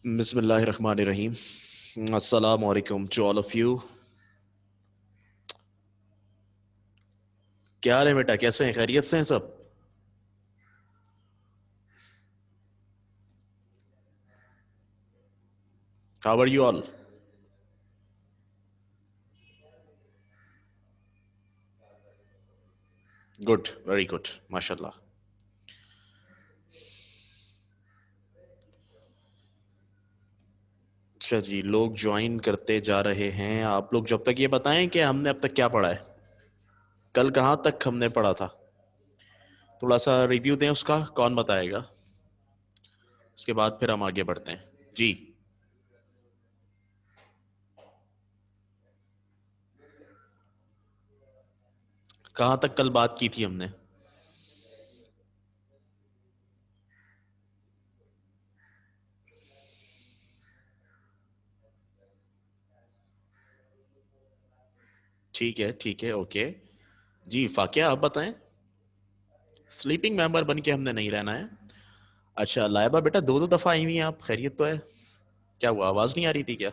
बिस्मिल्लाहिर्रहमानिर्रहीम। अस्सलाम वालेकुम टू ऑल ऑफ यू। क्या हाल है बेटा, कैसे हैं? खैरियत से हैं सब? How are you all? Good, very good, माशाल्लाह। अच्छा जी, लोग ज्वाइन करते जा रहे हैं। आप लोग जब तक ये बताएं कि हमने अब तक क्या पढ़ा है, कल कहाँ तक हमने पढ़ा था। थोड़ा सा रिव्यू दें उसका, कौन बताएगा? उसके बाद फिर हम आगे बढ़ते हैं जी। कहाँ तक कल बात की थी हमने? ठीक है, ठीक है, ओके। जी फाकिया, आप बताएं। स्लीपिंग मेंबर बन के हमने नहीं रहना है। अच्छा लाइबा बेटा, दो दो दफा आई हुई हैं आप, खैरियत तो है? क्या हुआ, आवाज नहीं आ रही थी क्या?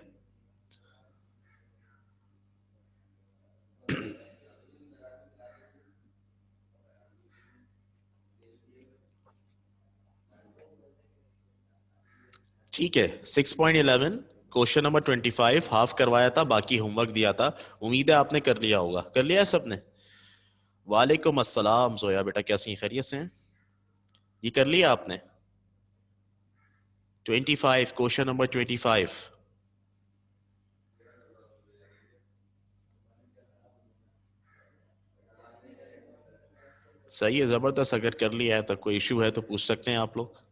ठीक है। 6.11, क्वेश्चन नंबर 25 हाफ करवाया था, बाकी होमवर्क दिया था। उम्मीद है आपने कर लिया होगा। कर लिया है सबने? वालेकुम अस्सलाम जोया बेटा, कैसी हैं? खैरियत से हैं? ये कर लिया आपने? 25, क्वेश्चन नंबर 25। सही है, जबरदस्त। अगर कर लिया है तो कोई इशू है तो पूछ सकते हैं आप लोग।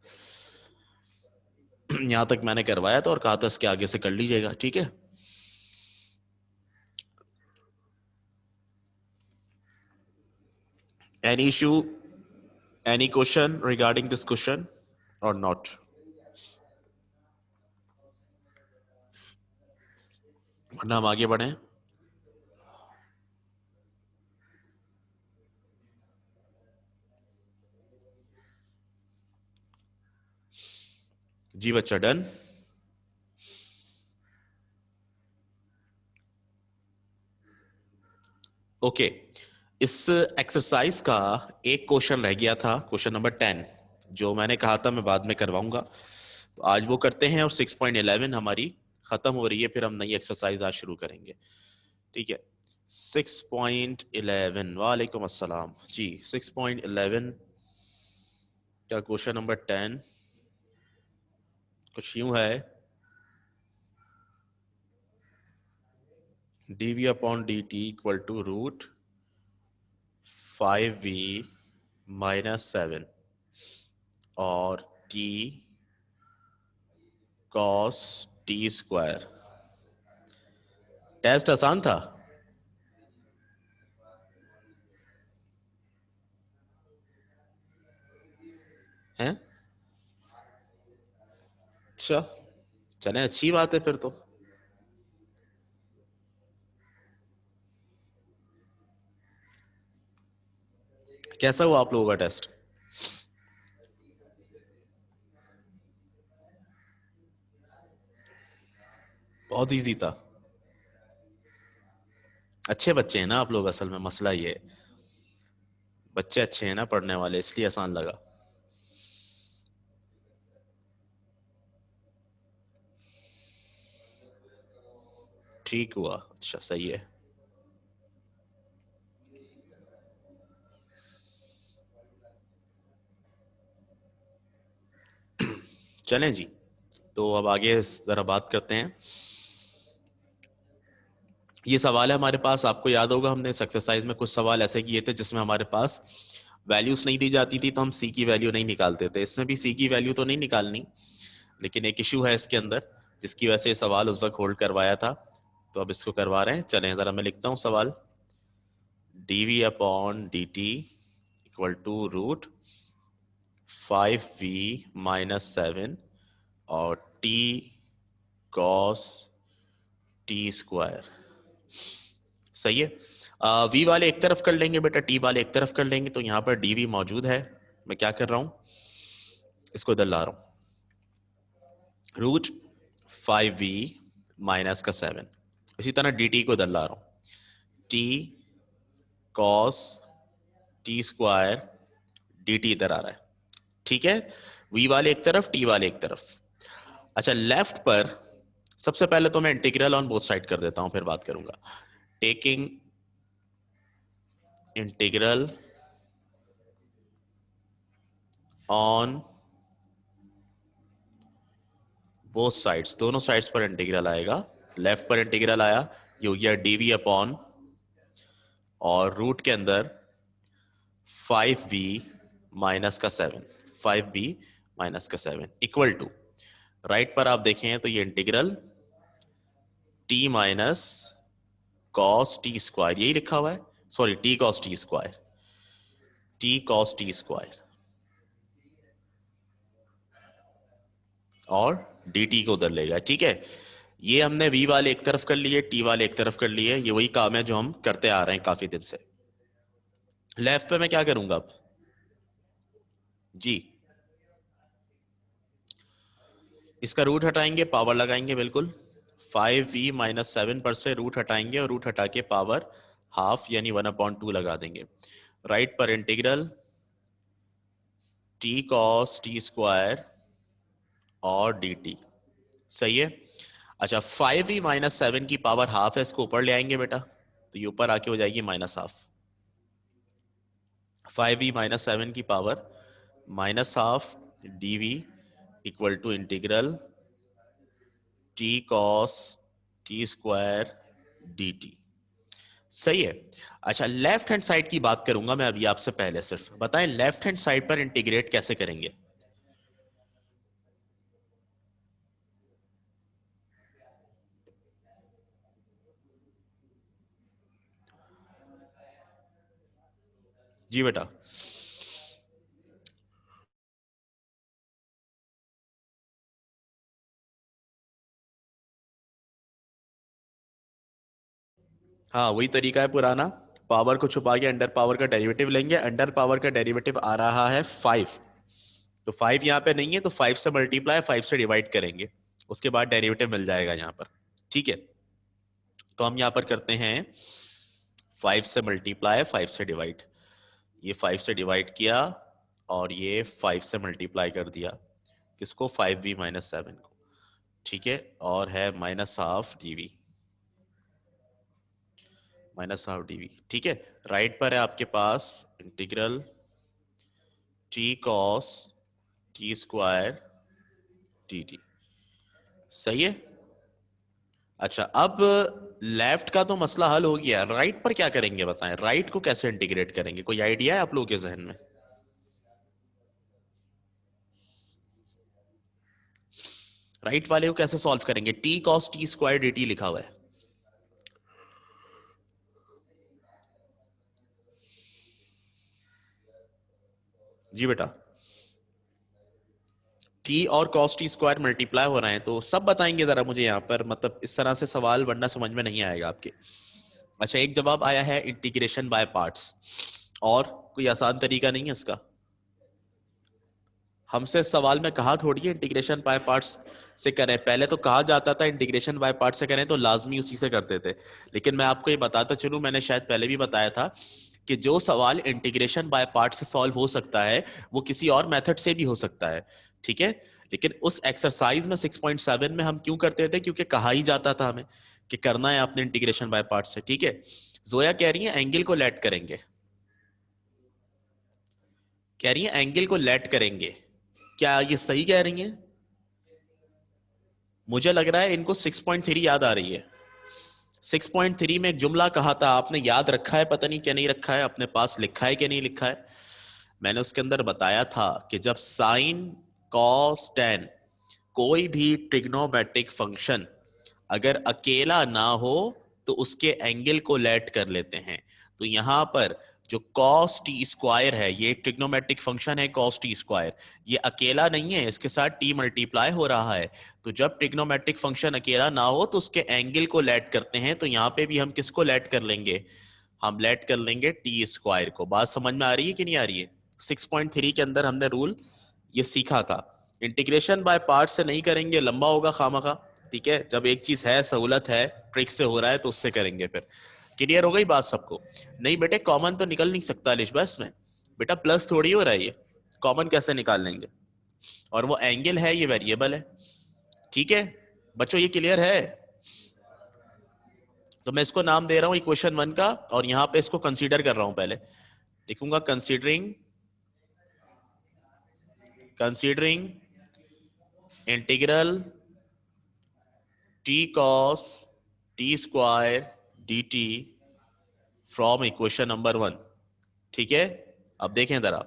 यहाँ तक मैंने करवाया था और कहा था इसके आगे से कर लीजिएगा, ठीक है? Any issue, any question regarding this question और नॉट? वरना हम आगे बढ़े। जी बच्चा, डन। ओके। इस एक्सरसाइज का एक क्वेश्चन रह गया था, क्वेश्चन नंबर 10, जो मैंने कहा था मैं बाद में करवाऊंगा। तो आज वो करते हैं और 6.11 हमारी खत्म हो रही है, फिर हम नई एक्सरसाइज आज शुरू करेंगे। ठीक है। 6.11, वालेकुम अस्सलाम जी। 6.11 का क्वेश्चन नंबर 10 कुछ यूं है। dv upon dt equal to root 5v minus 7 और t cos t square. Test आसान था। हैं? अच्छा, चलें, अच्छी बात है फिर तो। कैसा हुआ आप लोगों का टेस्ट? बहुत इजी था। अच्छे बच्चे हैं ना आप लोग, असल में मसला ये है। बच्चे अच्छे हैं ना पढ़ने वाले, इसलिए आसान लगा। ठीक हुआ, अच्छा सही है। चलें जी, तो अब आगे जरा बात करते हैं। ये सवाल है हमारे पास, आपको याद होगा हमने इस एक्सरसाइज में कुछ सवाल ऐसे किए थे जिसमें हमारे पास वैल्यूज नहीं दी जाती थी, तो हम सी की वैल्यू नहीं निकालते थे। इसमें भी सी की वैल्यू तो नहीं निकालनी, लेकिन एक इशू है इसके अंदर, जिसकी वजह से ये सवाल उस वक्त होल्ड करवाया था। तो अब इसको करवा रहे हैं। चलें जरा मैं लिखता हूँ सवाल। dv upon dt equal to root 5v minus 7 और t कॉस टी स्क्वायर। सही है। वी वाले एक तरफ कर लेंगे बेटा, टी वाले एक तरफ कर लेंगे, तो यहां पर डीवी मौजूद है। मैं क्या कर रहा हूं, इसको इधर ला रहा हूं। रूट 5v माइनस का 7। इसी तरह dt को इधर ला रहा हूं, t cos t square dt इधर आ रहा है, ठीक है। v वाले एक तरफ, t वाले एक तरफ। अच्छा, लेफ्ट पर सबसे पहले तो मैं इंटीग्रल ऑन बोथ साइड कर देता हूं, फिर बात करूंगा। Taking integral on both sides, दोनों साइड्स पर इंटीग्रल आएगा। लेफ्ट पर इंटीग्रल आया, ये हो गया dv अपॉन, और रूट के अंदर 5v माइनस का 7, 5v माइनस का 7 इक्वल टू, राइट पर आप देखें तो ये integral t minus cos t square, यही लिखा हुआ है, sorry t cos t square, t cos t square, और dt को उधर लेगा, ठीक है। ये हमने v वाले एक तरफ कर लिए, t वाले एक तरफ कर लिए, ये वही काम है जो हम करते आ रहे हैं काफी दिन से। लेफ्ट पे मैं क्या करूंगा अब जी, इसका रूट हटाएंगे, पावर लगाएंगे, बिल्कुल 5v माइनस 7 पर से रूट हटाएंगे, और रूट हटा के पावर हाफ यानी 1/2 लगा देंगे। राइट पर integral t cos t square और dt, सही है। अच्छा, 5v माइनस 7 की पावर हाफ है, इसको ऊपर ले आएंगे बेटा, तो ये ऊपर आके हो जाएगी माइनस हाफ। 5v माइनस 7 की power minus half dv equal to integral t cos t square dt, सही है। अच्छा, लेफ्ट हैंड साइड की बात करूंगा मैं अभी आपसे, पहले सिर्फ बताएं लेफ्ट हैंड साइड पर इंटीग्रेट कैसे करेंगे। जी बेटा, हाँ वही तरीका है पुराना, पावर को छुपा के अंडर पावर का डेरिवेटिव लेंगे। अंडर पावर का डेरिवेटिव आ रहा है 5, तो 5 यहाँ पे नहीं है, तो 5 से मल्टीप्लाई 5 से डिवाइड करेंगे, उसके बाद डेरिवेटिव मिल जाएगा यहाँ पर, ठीक है। तो हम यहाँ पर करते हैं 5 से मल्टीप्लाई 5 से डिवाइड, ये 5 से डिवाइड किया और ये 5 से मल्टीप्लाई कर दिया, किसको, 5v माइनस 7 को, ठीक है। और है minus half dv, minus half dv, ठीक है। राइट पर है आपके पास integral t cos t square dt, सही है। अच्छा, अब लेफ्ट का तो मसला हल हो गया, राइट पर क्या करेंगे बताएं, राइट को कैसे इंटीग्रेट करेंगे, कोई आइडिया है आप लोगों के जहन में। राइट वाले को कैसे सॉल्व करेंगे, t cos t square dt लिखा हुआ है, जी बेटा। t और cos t स्क्वायर मल्टीप्लाई हो रहे हैं, तो सब बताएंगे जरा मुझे यहाँ पर, मतलब इस तरह से सवाल वरना समझ में नहीं आएगा आपके। अच्छा, एक जवाब आया है इंटीग्रेशन बाय पार्ट्स, और कोई आसान तरीका नहीं है इसका। हमसे सवाल में कहा थोड़ी है इंटीग्रेशन बाय पार्ट्स से करें, पहले तो कहा जाता था इंटीग्रेशन बाय पार्ट्स से करें तो लाजमी उसी से करते थे। लेकिन मैं आपको ये बताता चलूं, मैंने शायद पहले भी बताया था कि जो सवाल इंटीग्रेशन बाय पार्ट्स से सॉल्व हो सकता है वो किसी और मेथड से भी हो सकता है, ठीक है। लेकिन उस एक्सरसाइज में 6.7 में हम क्यों करते थे, क्योंकि कहा ही जाता था हमें कि करना है आपने इंटीग्रेशन बाय पार्ट्स से, ठीक है। जोया कह रही है एंगल को लेट करेंगे, कह रही है एंगल को लेट करेंगे, क्या ये सही कह रही हैं? मुझे लग रहा है इनको 6.3 याद आ रही है। 6.3 में एक जुमला कहा था, आपने याद रखा है, पता नहीं क्या नहीं रखा है, अपने पास लिखा है कि नहीं लिखा है। मैंने उसके अंदर बताया था कि जब साइन कॉस टेन कोई भी ट्रिग्नोमेट्रिक फंक्शन अगर अकेला ना हो तो उसके एंगल को लेट कर लेते हैं। तो यहां पर जो cos t स्क्वायर है, ये ट्रिग्नोमेट्रिक फंक्शन है cos t स्क्वायर, ये अकेला नहीं है, इसके साथ t मल्टीप्लाई हो रहा है। तो जब ट्रिग्नोमेट्रिक फंक्शन अकेला ना हो तो उसके एंगल को लेट करते हैं, तो यहाँ पे भी हम किसको लेट कर लेंगे, हम लेट कर लेंगे t स्क्वायर को। बात समझ में आ रही है कि नहीं आ रही है। 6.3 के अंदर हमने रूल ये सीखा था। इंटीग्रेशन बाय पार्ट से नहीं करेंगे, लंबा होगा खामखा, ठीक है, जब एक चीज है, सहूलत है, ट्रिक से हो रहा है तो उससे करेंगे फिर। क्लियर हो गई बात सबको? नहीं बेटे, कॉमन तो निकल नहीं सकता लिशबा इसमें, बेटा प्लस थोड़ी हो रहा है ये, कॉमन कैसे निकाल लेंगे? और वो एंगल है, ये वेरिएबल है। ठीक है बच्चों, ये क्लियर है? तो मैं इसको नाम दे रहा हूं इक्वेशन 1 का, और यहां पे इसको कंसीडर कर रहा हूं। पहले लिखूंगा considering integral t cos t square d T from equation number 1। ठीक है, अब देखें जरा,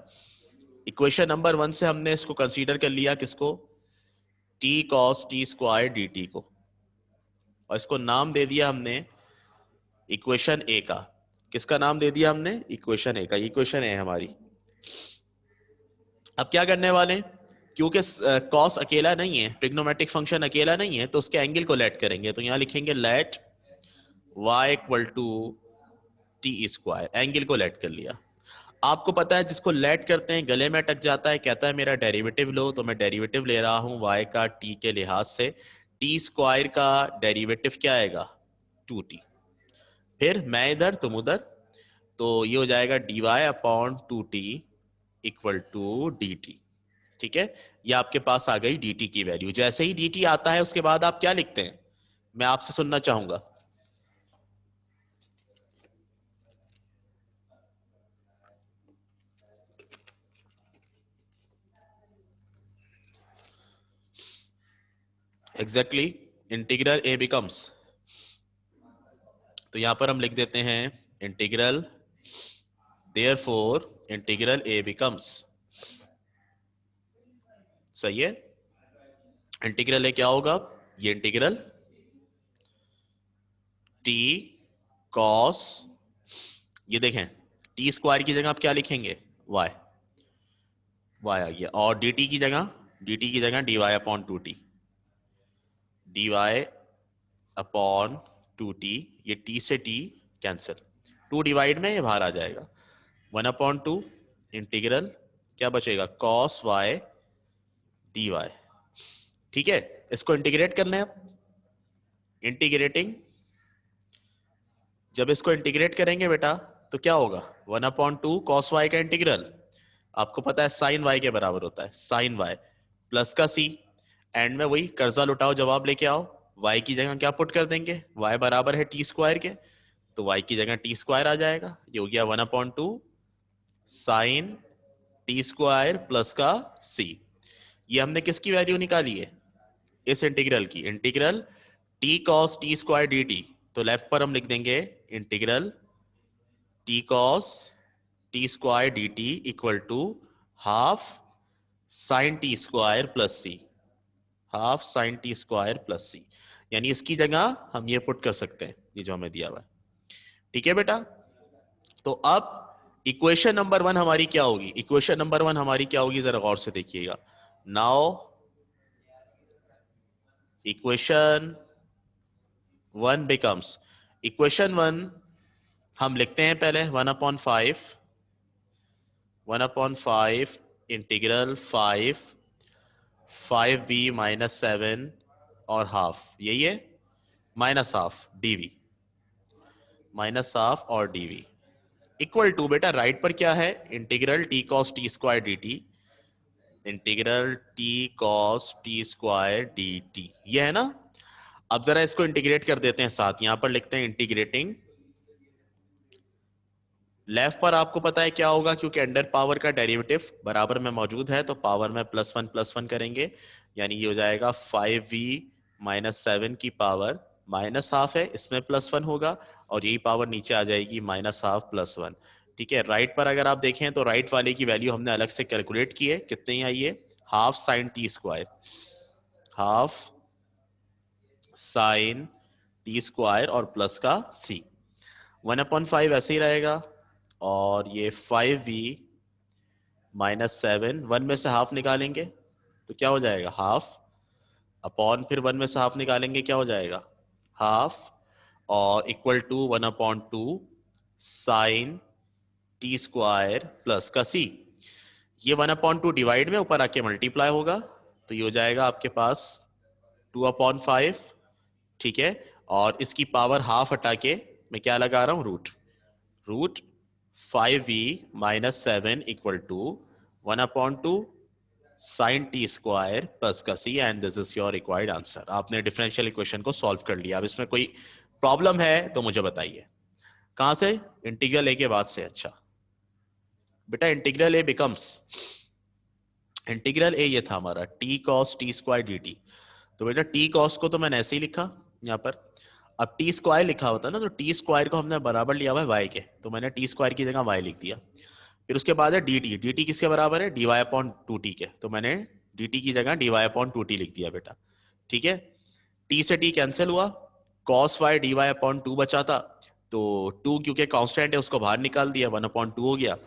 इक्वेशन नंबर 1 से हमने इसको कंसीडर कर लिया, किसको? T cos t square d T को, और इसको नाम दे दिया हमने इक्वेशन ए का। किसका नाम दे दिया हमने? इक्वेशन ए का। इक्वेशन ए हमारी। अब क्या करने वाले हैं, क्योंकि कॉस अकेला नहीं है, ट्रिग्नोमेट्रिक फंक्शन अकेला नहीं है, तो उसके एंगल को लेट करेंगे। तो यहां लिखेंगे let y equal to t square, angle को लेट कर लिया। आपको पता है जिसको लेट करते हैं गले में अटक जाता है, कहता है मेरा डेरिवेटिव लो, तो मैं डेरिवेटिव ले रहा हूं y का t के लिहाज से। टी स्क्वायर का डेरिवेटिव क्या आएगा? 2t। फिर मैं इधर तुम उधर, तो ये हो जाएगा dy upon 2t equal to dt। ठीक है, ये आपके पास आ गई dt की वैल्यू। जैसे ही dt आता है उसके बाद आप क्या लिखते हैं, मैं आपसे सुनना चाहूंगा। एग्जैक्टली, इंटीग्रल ए बिकम्स, तो यहां पर हम लिख देते हैं इंटीग्रल, देयरफॉर इंटीग्रल ए बिकम्स, सही है। इंटीग्रल ए क्या होगा? ये इंटीग्रल टी कॉस, ये देखें टी स्क्वायर की जगह आप क्या लिखेंगे? वाई, वाई आ गया, और डी की जगह d y upon 2t, d y upon 2t, ये t से t कैंसिल, 2 डिवाइड में ये बाहर आ जाएगा, 1/2 इंटीग्रल क्या बचेगा? cos y dy। ठीक है, इसको इंटीग्रेट कर लें अब। इंटीग्रेटिंग, जब इसको इंटीग्रेट करेंगे बेटा तो क्या होगा? 1/2 cos y का इंटीग्रल, आपको पता है साइन y के बराबर होता है, साइन y प्लस का c, एंड में वही कर्जा लुटाओ जवाब लेके आओ, y की जगह क्या पुट कर देंगे? y बराबर है t स्क्वायर के, तो y की जगह t स्क्वायर आ जाएगा, ये हो गया 1/2 साइन टी स्क्वायर प्लस का c। ये हमने किसकी वैल्यू निकाली है? इस इंटीग्रल की, integral t cos t square d t. तो लेफ्ट पर हम लिख देंगे integral t cos t square d t equal to half sine t square plus c, half sine t square plus c. यानी इसकी जगह हम ये पुट कर सकते हैं, ये जो हमें दिया हुआ है। ठीक है बेटा, तो अब इक्वेशन नंबर 1 हमारी क्या होगी? इक्वेशन नंबर 1 हमारी क्या होगी, जरा गौर से देखिएगा। नाउ इक्वेशन 1 बिकम्स, इक्वेशन 1 हम लिखते हैं पहले 1/5 इंटीग्रल 5b माइनस 7 और हाफ, यही है, minus half dv, minus half और dv इक्वल टू, बेटा राइट पर क्या है? Integral t cos t square d T, integral t cos t square d T, ये है ना। अब जरा इसको इंटीग्रेट कर देते हैं साथ, यहां पर लिखते हैं इंटीग्रेटिंग, लेफ्ट पर आपको पता है क्या होगा, क्योंकि अंडर पावर का डेरिवेटिव बराबर में मौजूद है, तो पावर में +1 करेंगे, यानी ये हो जाएगा 5v माइनस 7 की पावर माइनस हाफ है, इसमें +1 होगा, और यही पावर नीचे आ जाएगी माइनस हाफ +1। ठीक है, राइट पर अगर आप देखें तो राइट वाले की वैल्यू हमने अलग से कैलकुलेट की है, कितनी आई है? Half sine t square, half sine t square और प्लस का सी, 1/5 ऐसे ही रहेगा, और ये 5v माइनस 7, 1 में से हाफ निकालेंगे तो क्या हो जाएगा? हाफ, अपॉन फिर 1 में से हाफ निकालेंगे क्या हो जाएगा? हाफ, और equal to 1/2 sine t square plus का सी। ये 1/2 डिवाइड में ऊपर आके मल्टीप्लाई होगा, तो ये हो जाएगा आपके पास 2/5, ठीक है, और इसकी पावर हाफ हटा के मैं क्या लगा रहा हूं, root 5v-7 equal to 1/2 sine t square plus का c, and this is your required answer. आपने डिफरेंशियल इक्वेशन को सॉल्व कर लिया। अब इसमें कोई प्रॉब्लम है तो मुझे बताइए। कहां से? इंटीग्रल ए के बाद से। अच्छा बेटा, इंटीग्रल ए बिकम्स, इंटीग्रल ए ये था हमारा T cos t square d t. तो बेटा टी कॉस को तो मैंने ऐसे ही लिखा यहाँ पर। अब टी स्क्वायर लिखा होता है ना, तो टी स्क्वायर को हमने बराबर लिया हुआ है वाई के, तो मैंने टी स्क्वायर की जगह वाई लिख दिया। फिर उसके बाद है डी टी। डी टी किसके बराबर है? D y upon two t के, तो मैंने डी टी की जगह d y upon two t लिख दिया बेटा। ठीक है, टी से टी कैंसिल हुआ, cos y d y upon two बचा था, तो टू क्योंकि कांस्टेंट है उसको बाहर निकाल दिया, 1/2 हो गया,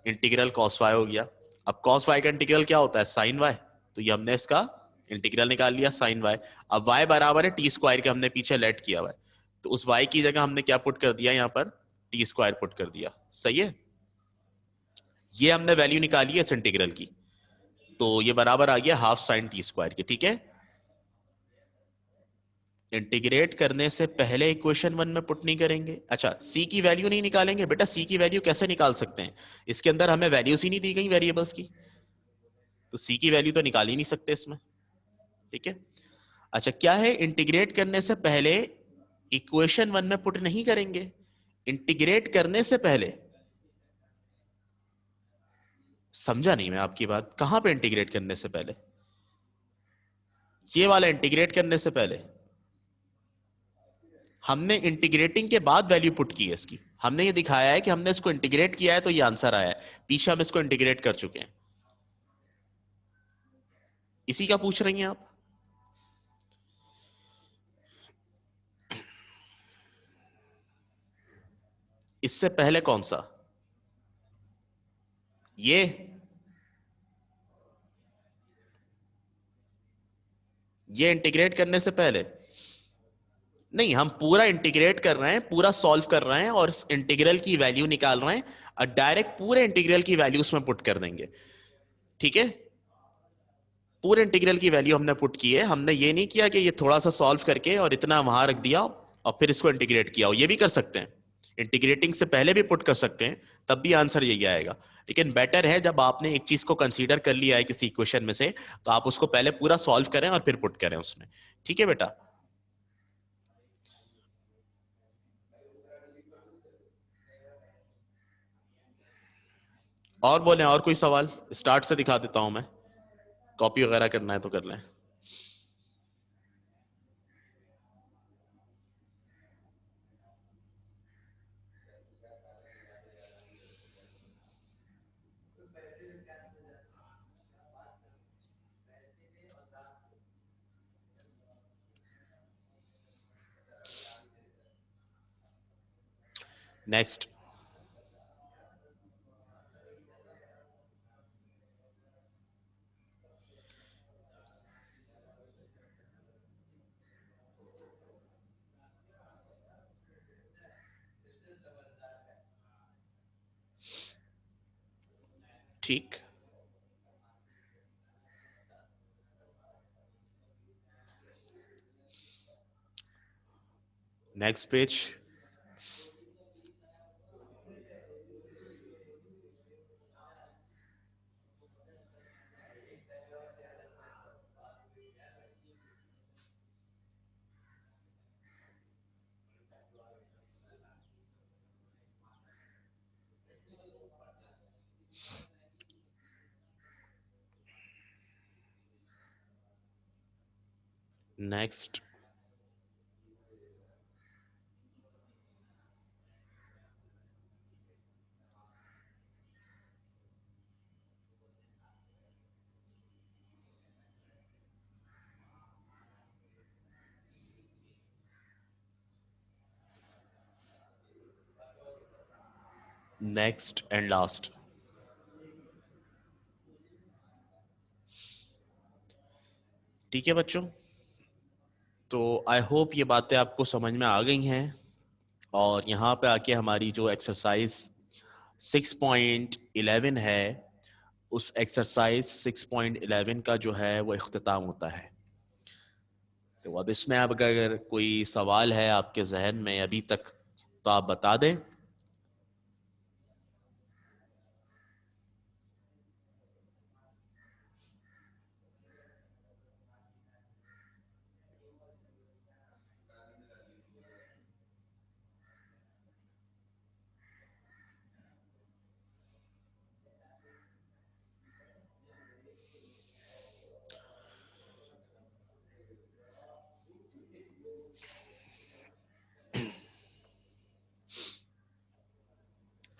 इंटीग्रल कॉस वाई हो गया। अब कॉस वाई का इंटीग्रल क्या होता है? साइन वाई, तो ये हमने इसका इंटीग्रल निकाल लिया साइन वाई। अब वाई बराबर है टी स्क्वायर के, हमने पीछे लेट किया हुआ है, तो उस वाई की जगह हमने क्या पुट कर दिया यहाँ पर? टी स्क्वायर पुट कर दिया। सही है, ये हमने वैल्यू निकाली है इस इंटीग्रल की, तो ये बराबर आ गया हाफ साइन टी स्क्वायर के। ठीक है, इंटीग्रेट करने से पहले इक्वेशन वन में पुट नहीं करेंगे। अच्छा, सी की वैल्यू नहीं निकालेंगे बेटा? सी की वैल्यू कैसे निकाल सकते हैं? इसके अंदर हमें वैल्यूज ही नहीं दी गई वेरिएबल्स की, तो सी की वैल्यू तो निकाल ही नहीं सकते इसमें। ठीक है, अच्छा क्या है, इंटीग्रेट करने से पहले इक्वेशन वन में पुट नहीं करेंगे। इंटीग्रेट करने से पहले, समझा नहीं मैं आपकी बात, कहां पे इंटीग्रेट करने से पहले? ये वाला इंटीग्रेट करने से पहले हमने इंटीग्रेटिंग के बाद वैल्यू पुट की है इसकी। हमने ये दिखाया है कि हमने इसको इंटीग्रेट किया है तो ये आंसर आया है, पीछे हम इसको इंटीग्रेट कर चुके हैं। इसी का पूछ रही हैं आप? इससे पहले कौन सा? ये इंटीग्रेट करने से पहले नहीं, हम पूरा इंटीग्रेट कर रहे हैं, पूरा सॉल्व कर रहे हैं और इंटीग्रल की वैल्यू निकाल रहे हैं, और डायरेक्ट पूरे इंटीग्रल की वैल्यू उसमें पुट कर देंगे। ठीक है, पूरे इंटीग्रल की वैल्यू हमने पुट की है, हमने ये नहीं किया कि ये थोड़ा सा सॉल्व करके और इतना वहां रख दिया और फिर इसको इंटीग्रेट किया हो। ये भी कर सकते हैं, इंटीग्रेटिंग से पहले भी पुट कर सकते हैं, तब भी आंसर यही आएगा। लेकिन बेटर है जब आपने एक चीज को कंसीडर कर लिया है किसी इक्वेशन में से, तो आप उसको पहले पूरा सॉल्व करें और फिर पुट करें उसमें। ठीक है बेटा, और बोले और कोई सवाल? स्टार्ट से दिखा देता हूं मैं, कॉपी वगैरह करना है तो कर लें। नेक्स्ट, ठीक, next page. Next, next and last. ठीक है बच्चों, तो आई होप ये बातें आपको समझ में आ गई हैं, और यहाँ पे आके हमारी जो एक्सरसाइज 6.11 है, उस एक्सरसाइज 6.11 का जो है वो इख्तिताम होता है। तो अब इसमें अब अगर कोई सवाल है आपके जहन में अभी तक तो आप बता दें।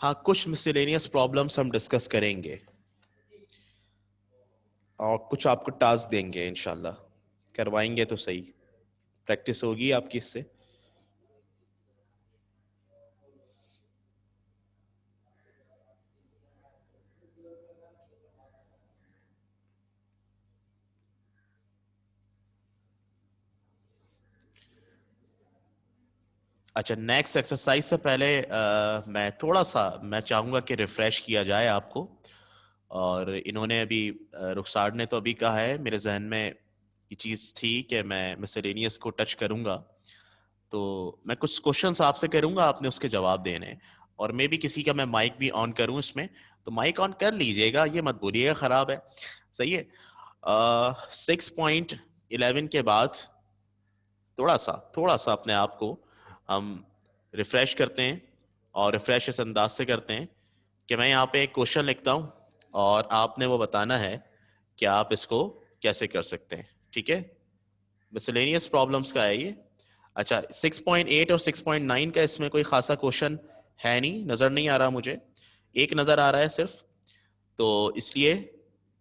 हाँ, कुछ मिसलेनियस प्रॉब्लम्स हम डिस्कस करेंगे और कुछ आपको टास्क देंगे, इंशाल्लाह करवाएंगे तो सही, प्रैक्टिस होगी आपकी इससे। अच्छा, नेक्स्ट एक्सरसाइज से पहले मैं थोड़ा सा मैं चाहूंगा कि रिफ्रेश किया जाए आपको। और इन्होंने अभी रुखसार ने तो अभी कहा है, मेरे जहन में ये चीज़ थी कि मैं मिसलेनियस को टच करूंगा, तो मैं कुछ क्वेश्चंस आपसे करूंगा, आपने उसके जवाब देने हैं। और मे भी किसी का मैं माइक भी ऑन करूं इसमें, तो माइक ऑन कर लीजिएगा, ये मत बोलिएगा खराब है। सही है। 6.11 के बाद थोड़ा सा अपने आप को हम रिफ्रेश करते हैं। और रिफ्रेश इस अंदाज से करते हैं कि मैं यहाँ पे एक क्वेश्चन लिखता हूँ और आपने वो बताना है कि आप इसको कैसे कर सकते हैं। ठीक है, मिसलेनियस प्रॉब्लम्स का है ये। अच्छा, 6.8 और 6.9 का इसमें कोई खासा क्वेश्चन है नहीं, नजर नहीं आ रहा मुझे, एक नजर आ रहा है सिर्फ। तो इसलिए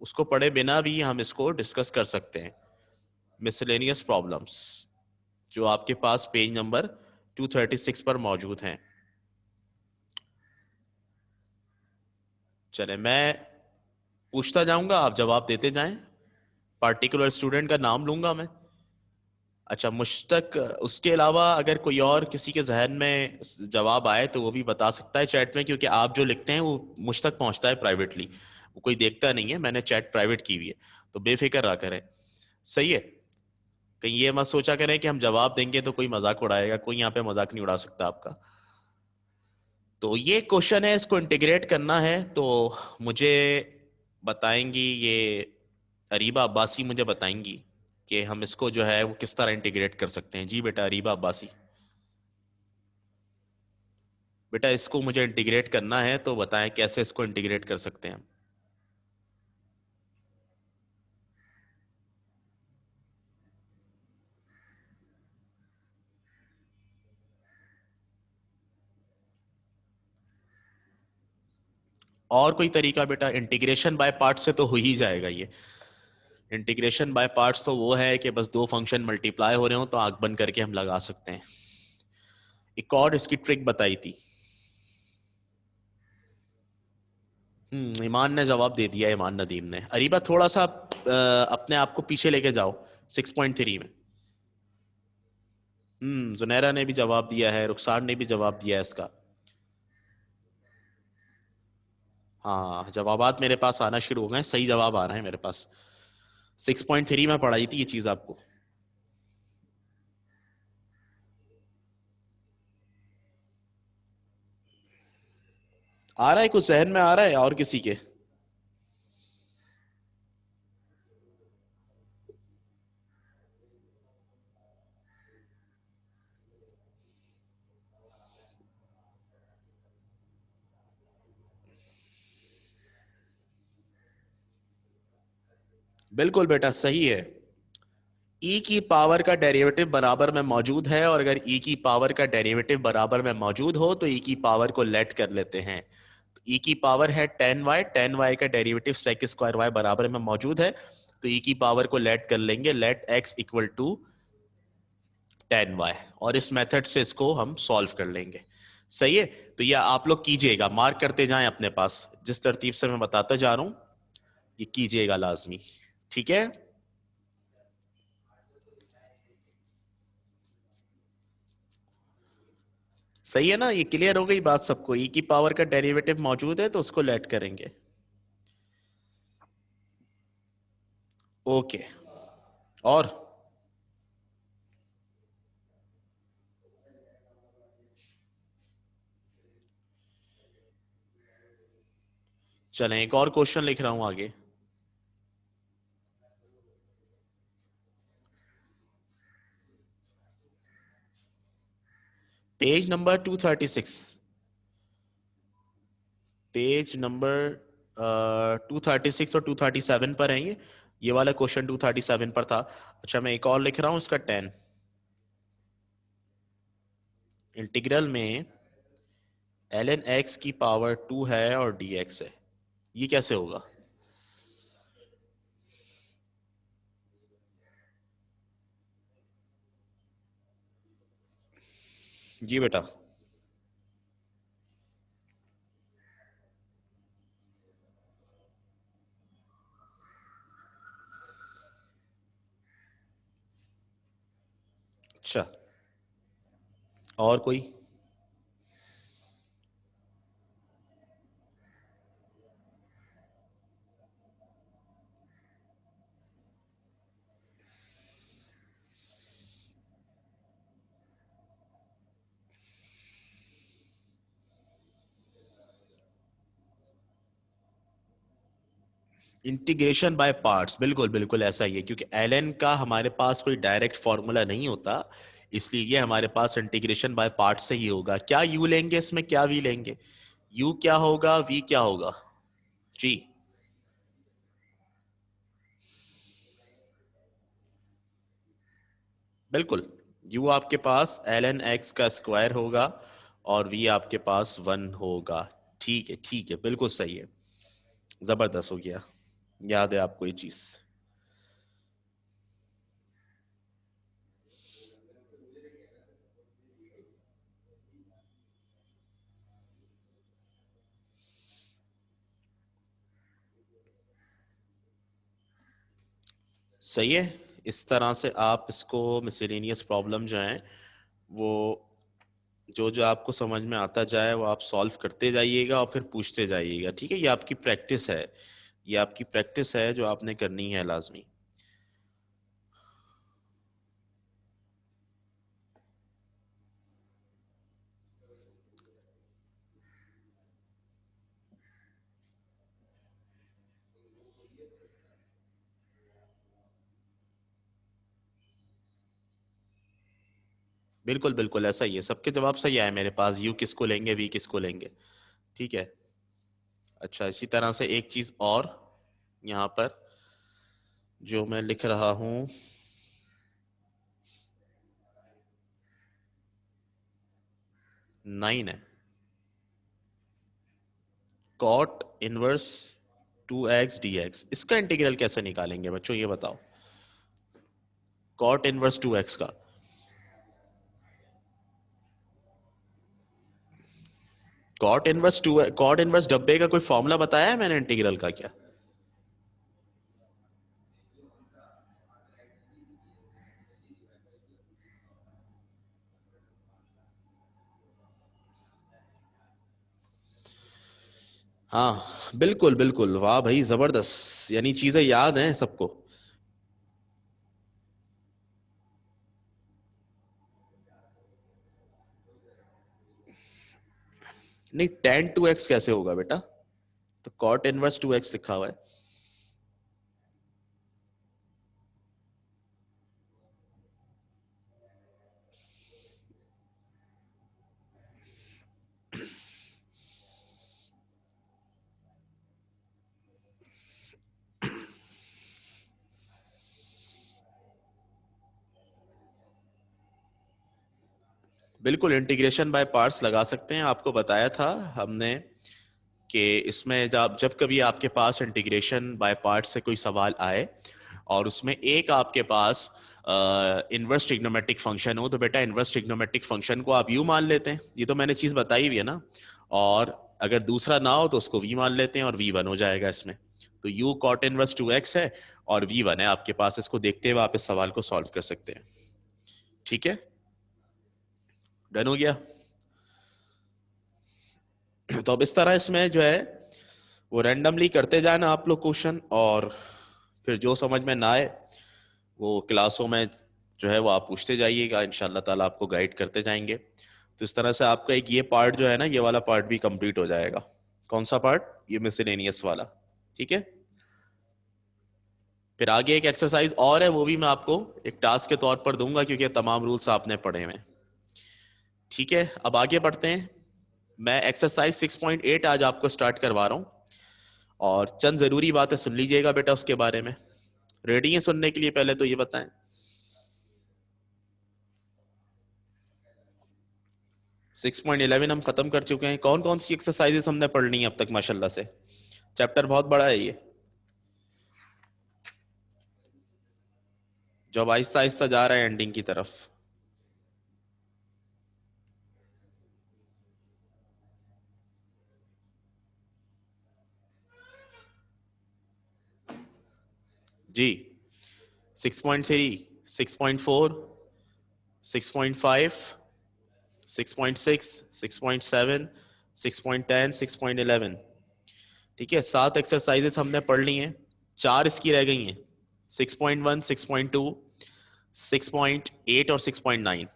उसको पढ़े बिना भी हम इसको डिस्कस कर सकते हैं। मिसलेनियस प्रॉब्लम्स जो आपके पास पेज नंबर 236 पर मौजूद हैं। चले, मैं पूछता जाऊंगा, आप जवाब देते जाएं। पार्टिकुलर स्टूडेंट का नाम लूंगा मैं। अच्छा, मुश्तक, उसके अलावा अगर कोई और किसी के जहन में जवाब आए तो वो भी बता सकता है चैट में, क्योंकि आप जो लिखते हैं वो मुझ तक पहुंचता है प्राइवेटली, वो कोई देखता नहीं है, मैंने चैट प्राइवेट की हुई है। तो बेफिक्र रहा करें। सही है। कहीं ये मत सोचा करें कि हम जवाब देंगे तो कोई मजाक उड़ाएगा, कोई यहाँ पे मजाक नहीं उड़ा सकता आपका। तो ये क्वेश्चन है, इसको इंटीग्रेट करना है, तो मुझे बताएंगी ये अरीबा अब्बासी, मुझे बताएंगी कि हम इसको जो है वो किस तरह इंटीग्रेट कर सकते हैं। जी बेटा अरीबा अब्बासी, बेटा इसको मुझे इंटीग्रेट करना है, तो बताएं कैसे इसको इंटीग्रेट कर सकते हैं हम। और कोई तरीका बेटा? इंटीग्रेशन बाय पार्ट से तो हो ही जाएगा ये। इंटीग्रेशन बाय पार्ट्स तो वो है कि बस दो फंक्शन मल्टीप्लाई हो रहे हो तो आंख बंद करके हम लगा सकते हैं। एक और इसकी ट्रिक बताई थी। ईमान ने जवाब दे दिया, ईमान नदीम ने। अरीबा थोड़ा सा अपने आप को पीछे लेके जाओ 6.3 में। जुनैरा ने भी जवाब दिया है, रुखसार ने भी जवाब दिया है इसका। हाँ, जवाबात मेरे पास आना शुरू हो गए, सही जवाब आ रहे हैं मेरे पास। 6.3 में पढ़ाई थी ये चीज आपको। आ रहा है कुछ जहन में, आ रहा है और किसी के? बिल्कुल बेटा सही है। ई की पावर का डेरिवेटिव बराबर में मौजूद है, और अगर ई की पावर का डेरिवेटिव बराबर में मौजूद हो तो ई की पावर को लेट कर लेते हैं। ई की पावर है 10y, 10y का डेरिवेटिव सेक स्क्वायर y बराबर में मौजूद है, तो ई की पावर को लेट कर लेंगे, late x equal to 10y, और इस मेथड से इसको हम सॉल्व कर लेंगे। सही है। तो ये आप लोग कीजिएगा, मार्क करते जाएं अपने पास, जिस तरतीब से मैं बताता जा रहा हूं ये कीजिएगा लाजमी। ठीक है। सही है ना, ये क्लियर हो गई बात सबको? ई की पावर का डेरिवेटिव मौजूद है तो उसको लेट करेंगे। ओके। और चलें एक और क्वेश्चन लिख रहा हूं आगे। पेज नंबर 236, पेज नंबर 236 और 237 पर है ये वाला क्वेश्चन 237 पर था। अच्छा मैं एक और लिख रहा हूं इसका 10। इंटीग्रल में ln x की पावर 2 है और dx है, ये कैसे होगा? जी बेटा। अच्छा और कोई? इंटीग्रेशन बाय पार्ट्स, बिल्कुल बिल्कुल ऐसा ही है, क्योंकि ln का हमारे पास कोई डायरेक्ट फॉर्मूला नहीं होता, इसलिए ये हमारे पास इंटीग्रेशन बाय पार्ट्स से ही होगा। क्या u लेंगे इसमें, क्या v लेंगे? u क्या होगा, v क्या होगा? जी बिल्कुल, u आपके पास ln x का स्क्वायर होगा और v आपके पास 1 होगा। ठीक है बिल्कुल सही है, जबरदस्त हो गया, याद है आपको ये चीज। सही है। इस तरह से आप इसको मिसलेनियस प्रॉब्लम जो हैं वो जो जो आपको समझ में आता जाए वो आप सॉल्व करते जाइएगा और फिर पूछते जाइएगा। ठीक है, ये आपकी प्रैक्टिस है, ये आपकी प्रैक्टिस है जो आपने करनी है लाजमी। बिल्कुल बिल्कुल ऐसा ही है, सबके जवाब सही आए मेरे पास, यू किसको लेंगे, वी किसको लेंगे। ठीक है। अच्छा इसी तरह से एक चीज और यहाँ पर जो मैं लिख रहा हूँ, 9 है। कॉट इनवर्स 2x dx, इसका इंटीग्रल कैसे निकालेंगे बच्चों, ये बताओ। कॉट इनवर्स 2x का, कॉट इनवर्स डब्बे का कोई फॉर्मूला बताया है मैंने इंटीग्रल का क्या? हाँ बिल्कुल बिल्कुल, वाह भाई जबरदस्त, यानी चीजें याद हैं सबको। नहीं tan 2x कैसे होगा बेटा, तो cot इनवर्स 2x लिखा हुआ है। बिल्कुल इंटीग्रेशन बाय पार्ट्स लगा सकते हैं, आपको बताया था हमने कि इसमें जब जब कभी आपके पास इंटीग्रेशन बाय पार्ट्स से कोई सवाल आए और उसमें एक आपके पास इनवर्स ट्रिग्नोमेट्रिक फंक्शन हो, तो बेटा इनवर्स ट्रिग्नोमेट्रिक फंक्शन को आप यू मान लेते हैं, ये तो मैंने चीज बताई भी है ना। और अगर दूसरा ना हो तो उसको वी मान लेते हैं और वी वन हो जाएगा इसमें। तो यू कॉट इनवर्स 2x है और वी वन है आपके पास, इसको देखते हुए आप इस सवाल को सॉल्व कर सकते हैं। ठीक है, डन हो गया। तो अब इस तरह इसमें जो है वो रैंडमली करते जाना आप लोग क्वेश्चन, और फिर जो समझ में ना आए वो क्लासों में जो है वो आप पूछते जाइएगा, इंशाल्लाह ताला आपको गाइड करते जाएंगे। तो इस तरह से आपका एक ये पार्ट जो है ना, ये वाला पार्ट भी कंप्लीट हो जाएगा। कौन सा पार्ट? ये मिसलेनियस वाला, ठीक है। फिर आगे एक एक्सरसाइज और है, वो भी मैं आपको एक टास्क के तौर पर दूंगा क्योंकि तमाम रूल्स आपने पढ़े हुए हैं, ठीक है। अब आगे बढ़ते हैं। मैं एक्सरसाइज 6.8 आज आपको स्टार्ट करवा रहा हूं और चंद जरूरी बातें सुन लीजिएगा बेटा उसके बारे में। रेडी है सुनने के लिए? पहले तो ये बताएं। 6.11 हम खत्म कर चुके हैं। कौन कौन सी एक्सरसाइजेस हमने पढ़ ली हैं अब तक? माशाल्लाह से चैप्टर बहुत बड़ा है ये, जो अब आहिस्ता आहिस्ता जा रहा है एंडिंग की तरफ। जी 6.3, 6.4, 6.5, 6.6, 6.7, 6.10, 6.11, ठीक है। 7 एक्सरसाइजेस हमने पढ़ ली हैं, 4 इसकी रह गई हैं, 6.1, 6.2, 6.8 और 6.9।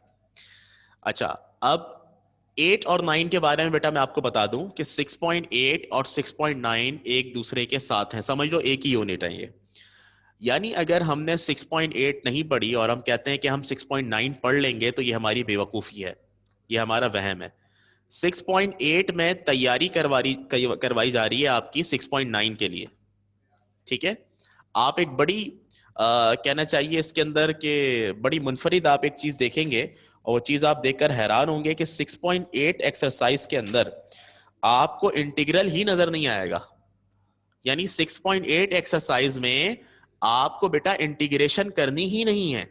अच्छा, अब 8 और 9 के बारे में बेटा मैं आपको बता दूं कि 6.8 और 6.9 एक दूसरे के साथ हैं, समझ लो एक ही यूनिट है ये। यानी अगर हमने 6.8 नहीं पढ़ी और हम कहते हैं कि हम 6.9 पढ़ लेंगे तो ये हमारी बेवकूफ़ी है, ये हमारा वहम है। 6.8 में तैयारी करवाई जा रही है आपकी 6.9 के लिए, ठीक है। आप एक बड़ी कहना चाहिए इसके अंदर कि बड़ी मुनफरिद आप एक चीज देखेंगे और वो चीज आप देखकर हैरान होंगे कि 6.8 एक्सरसाइज के अंदर आपको इंटीग्रल ही नजर नहीं आएगा। यानी 6.8 एक्सरसाइज में आपको बेटा इंटीग्रेशन करनी ही नहीं है।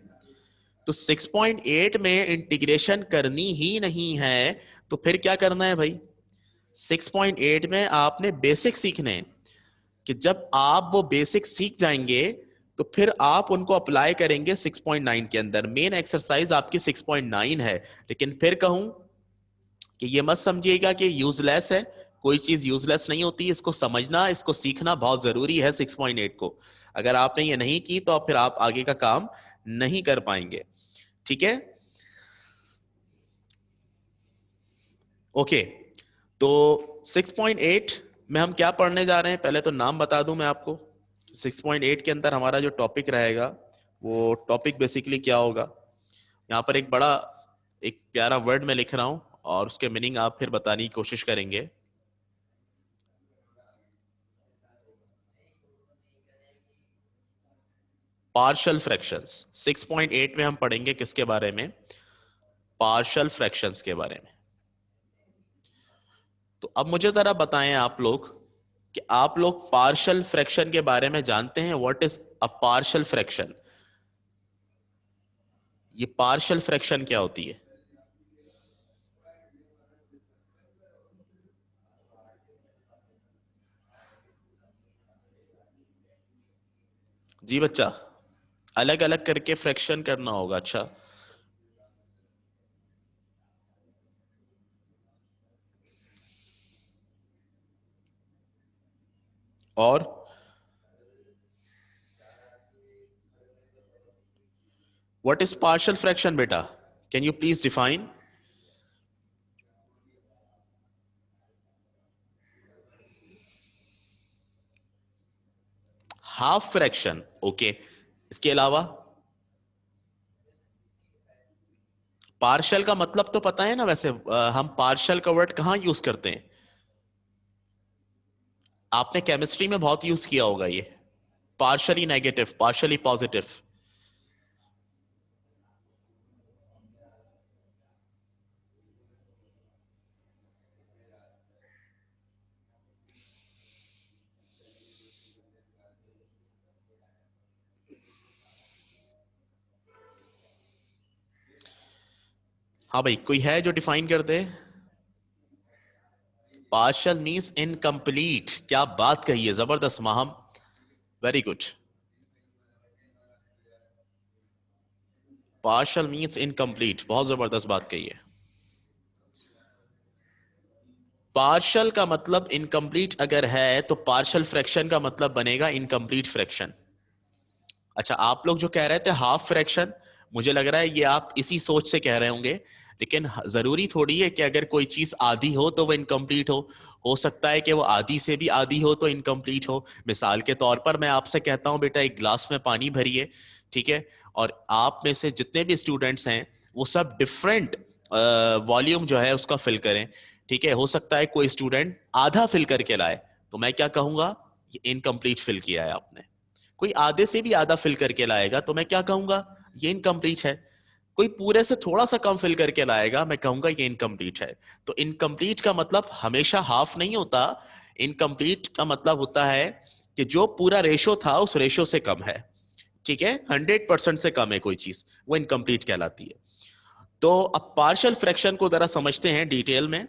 तो 6.8 में इंटीग्रेशन करनी ही नहीं है तो फिर क्या करना है भाई? 6.8 में आपने बेसिक सीखने हैं कि जब आप वो बेसिक सीख जाएंगे तो फिर आप उनको अप्लाई करेंगे 6.9 के अंदर। मेन एक्सरसाइज आपकी 6.9 है, लेकिन फिर कहूं कि ये मत समझिएगा कि यूजलेस है, कोई चीज यूजलेस नहीं होती। इसको समझना, इसको सीखना बहुत जरूरी है 6.8 को। अगर आपने ये नहीं की तो फिर आप आगे का काम नहीं कर पाएंगे, ठीक है। ओके, तो 6.8 में हम क्या पढ़ने जा रहे हैं? पहले तो नाम बता दूं मैं आपको। 6.8 के अंदर हमारा जो टॉपिक रहेगा वो टॉपिक बेसिकली क्या होगा? यहाँ पर एक बड़ा एक प्यारा वर्ड मैं लिख रहा हूं और उसके मीनिंग आप फिर बताने की कोशिश करेंगे। Partial fractions. 6.8 में हम पढ़ेंगे किसके बारे में? पार्शियल फ्रैक्शंस के बारे में। तो अब मुझे जरा बताएं आप लोग कि आप लोग पार्शियल फ्रैक्शन के बारे में जानते हैं? What is a partial fraction? ये पार्शियल फ्रैक्शन क्या होती है? जी बच्चा, अलग अलग करके फ्रैक्शन करना होगा। अच्छा, और व्हाट इज पार्शियल फ्रैक्शन बेटा? Can you please define? Half fraction, okay. इसके अलावा पार्शियल का मतलब तो पता है ना वैसे? हम पार्शियल का वर्ड कहां यूज करते हैं? आपने केमिस्ट्री में बहुत यूज किया होगा ये, पार्शियली नेगेटिव, पार्शियली पॉजिटिव। हाँ भाई, कोई है जो डिफाइन कर दे? Partial means incomplete. क्या बात कही है, जबरदस्त Maham, very good. Partial means incomplete, बहुत जबरदस्त बात कही है। पार्शियल का मतलब इनकम्प्लीट अगर है तो पार्शियल फ्रैक्शन का मतलब बनेगा इनकम्प्लीट फ्रैक्शन। अच्छा, आप लोग जो कह रहे थे हाफ फ्रैक्शन, मुझे लग रहा है ये आप इसी सोच से कह रहे होंगे, लेकिन जरूरी थोड़ी है कि अगर कोई चीज आधी हो तो वो इनकम्प्लीट हो सकता है कि वो आधी से भी आधी हो तो इनकम्प्लीट हो। मिसाल के तौर पर मैं आपसे कहता हूं बेटा एक गिलास में पानी भरिए, ठीक है, और आप में से जितने भी स्टूडेंट्स हैं वो सब डिफरेंट वॉल्यूम जो है उसका फिल करें, ठीक है। हो सकता है कोई स्टूडेंट आधा फिल करके लाए, तो मैं क्या कहूंगा, ये इनकम्प्लीट फिल किया है आपने। कोई आधे से भी आधा फिल करके लाएगा तो मैं क्या कहूंगा, ये इनकम्प्लीट है। कोई पूरे से थोड़ा सा कम फिल करके लाएगा, मैं कहूंगा ये इनकम्प्लीट है। तो इनकम्प्लीट का मतलब हमेशा हाफ नहीं होता। इनकम्प्लीट का मतलब होता है कि जो पूरा रेशो था उस रेशो से कम है, ठीक है, 100% से कम है कोई चीज, वो इनकम्प्लीट कहलाती है। तो अब पार्शियल फ्रैक्शन को जरा समझते हैं डिटेल में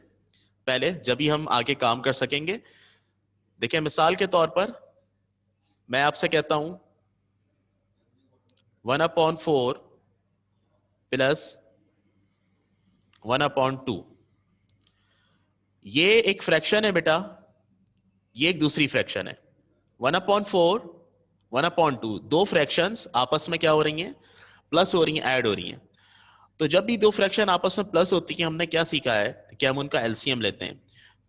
पहले, जब भी हम आगे काम कर सकेंगे। देखिए मिसाल के तौर पर मैं आपसे कहता हूं 1/4 प्लस 1/2, ये एक फ्रैक्शन है बेटा, ये एक दूसरी फ्रैक्शन है। 1/4 1/2, दो फ्रैक्शंस आपस में क्या हो रही हैं, प्लस हो रही हैं, ऐड हो रही हैं। तो जब भी दो फ्रैक्शन आपस में प्लस होती है, हमने क्या सीखा है कि हम उनका एलसीएम लेते हैं।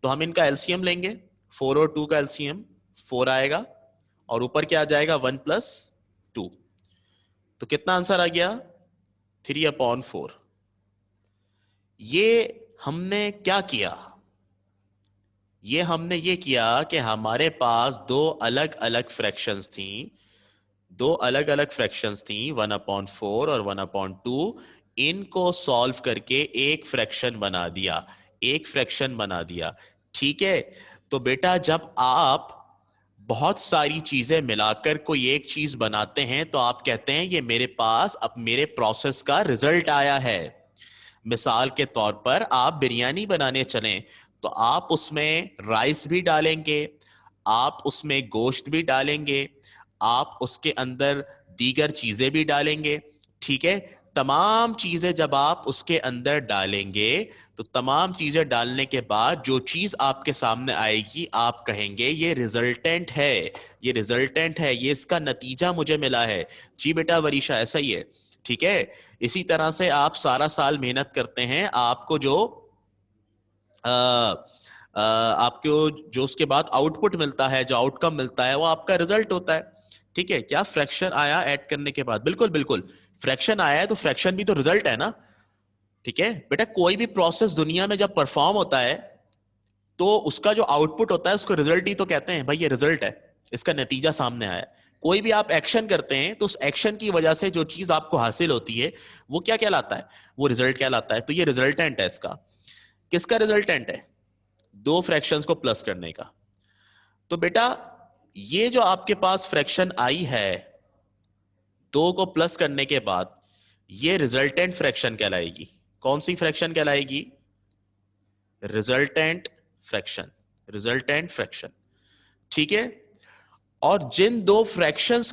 तो हम इनका एलसीएम लेंगे, 4 और 2 का एलसीएम 4 आएगा, और ऊपर क्या आ जाएगा, 1+2। तो कितना आंसर आ गया, 3/4। ये हमने क्या किया, ये हमने ये किया कि हमारे पास दो अलग अलग फ्रैक्शंस थी, दो अलग अलग फ्रैक्शंस थी, 1/4 और 1/2। इनको सॉल्व करके एक फ्रैक्शन बना दिया, एक फ्रैक्शन बना दिया, ठीक है। तो बेटा जब आप बहुत सारी चीजें मिलाकर कोई एक चीज बनाते हैं तो आप कहते हैं ये मेरे पास अब मेरे प्रोसेस का रिजल्ट आया है। मिसाल के तौर पर आप बिरयानी बनाने चलें तो आप उसमें राइस भी डालेंगे, आप उसमें गोश्त भी डालेंगे, आप उसके अंदर दीगर चीजें भी डालेंगे, ठीक है। तमाम चीजें जब आप उसके अंदर डालेंगे तो तमाम चीजें डालने के बाद जो चीज आपके सामने आएगी आप कहेंगे ये रिजल्टेंट है, ये रिजल्टेंट है, ये इसका नतीजा मुझे मिला है। जी बेटा वरीशा ऐसा ही है, ठीक है। इसी तरह से आप सारा साल मेहनत करते हैं, आपको जो आपको जो उसके बाद आउटपुट मिलता है, जो आउटकम मिलता है, वो आपका रिजल्ट होता है, ठीक है। क्या फ्रैक्शन आया ऐड करने के बाद, बिल्कुल बिल्कुल, फ्रैक्शन आया है तो फ्रैक्शन भी तो रिजल्ट है ना, ठीक है। बेटा कोई भी प्रोसेस दुनिया में जब परफॉर्म होता है तो उसका जो आउटपुट होता है उसको रिजल्ट ही तो कहते हैं, भाई ये रिजल्ट है, इसका नतीजा सामने आया है। कोई भी आप एक्शन करते हैं तो उस एक्शन की वजह से जो चीज आपको हासिल होती है वो क्या कहलाता है, वो रिजल्ट कहलाता है। तो ये रिजल्टेंट है इसका। किसका रिजल्टेंट है, दो फ्रैक्शंस को प्लस करने का। तो बेटा ये जो आपके पास फ्रैक्शन आई है दो को प्लस करने के बाद, ये रिजल्टेंट फ्रैक्शन कहलाएगी। कौन सी फ्रैक्शन कहलाएगी, रिजल्टेंट फ्रैक्शन, रिजल्टेंट फ्रैक्शन, ठीक है। और जिन दो फ्रैक्शंस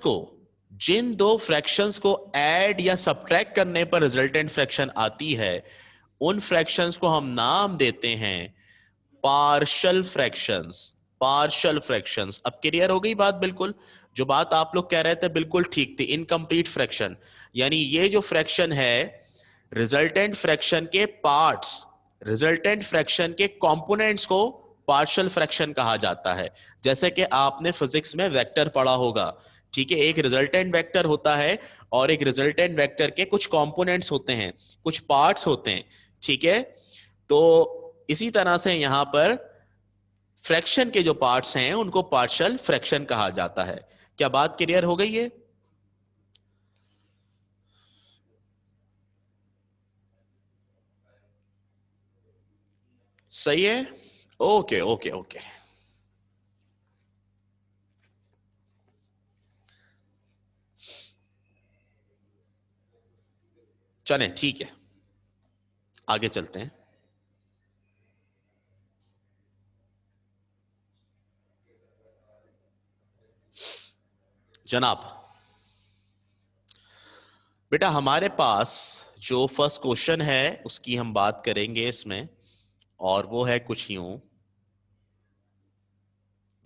को ऐड या सब्ट्रैक्ट करने पर रिजल्टेंट फ्रैक्शन आती है, उन फ्रैक्शंस को हम नाम देते हैं पार्शल फ्रैक्शंस, पार्शल फ्रैक्शंस। अब क्लियर हो गई बात, बिल्कुल जो बात आप लोग कह रहे थे बिल्कुल ठीक थी, इनकम्प्लीट फ्रैक्शन। यानी ये जो फ्रैक्शन है, रिजल्टेंट फ्रैक्शन के पार्ट्स, रिजल्टेंट फ्रैक्शन के कंपोनेंट्स को पार्शियल फ्रैक्शन कहा जाता है। जैसे कि आपने फिजिक्स में वेक्टर पढ़ा होगा, ठीक है, एक रिजल्टेंट वेक्टर होता है और एक रिजल्टेंट वेक्टर के कुछ कंपोनेंट्स होते हैं, कुछ पार्ट्स होते हैं, ठीक है। तो इसी तरह से यहां पर फ्रैक्शन के जो पार्ट्स हैं उनको पार्शियल फ्रैक्शन कहा जाता है। क्या बात क्लियर हो गई है, सही है, ओके ओके ओके, चलें ठीक है, आगे चलते हैं। जनाब बेटा हमारे पास जो फर्स्ट क्वेश्चन है उसकी हम बात करेंगे इसमें, और वो है कुछ यूं,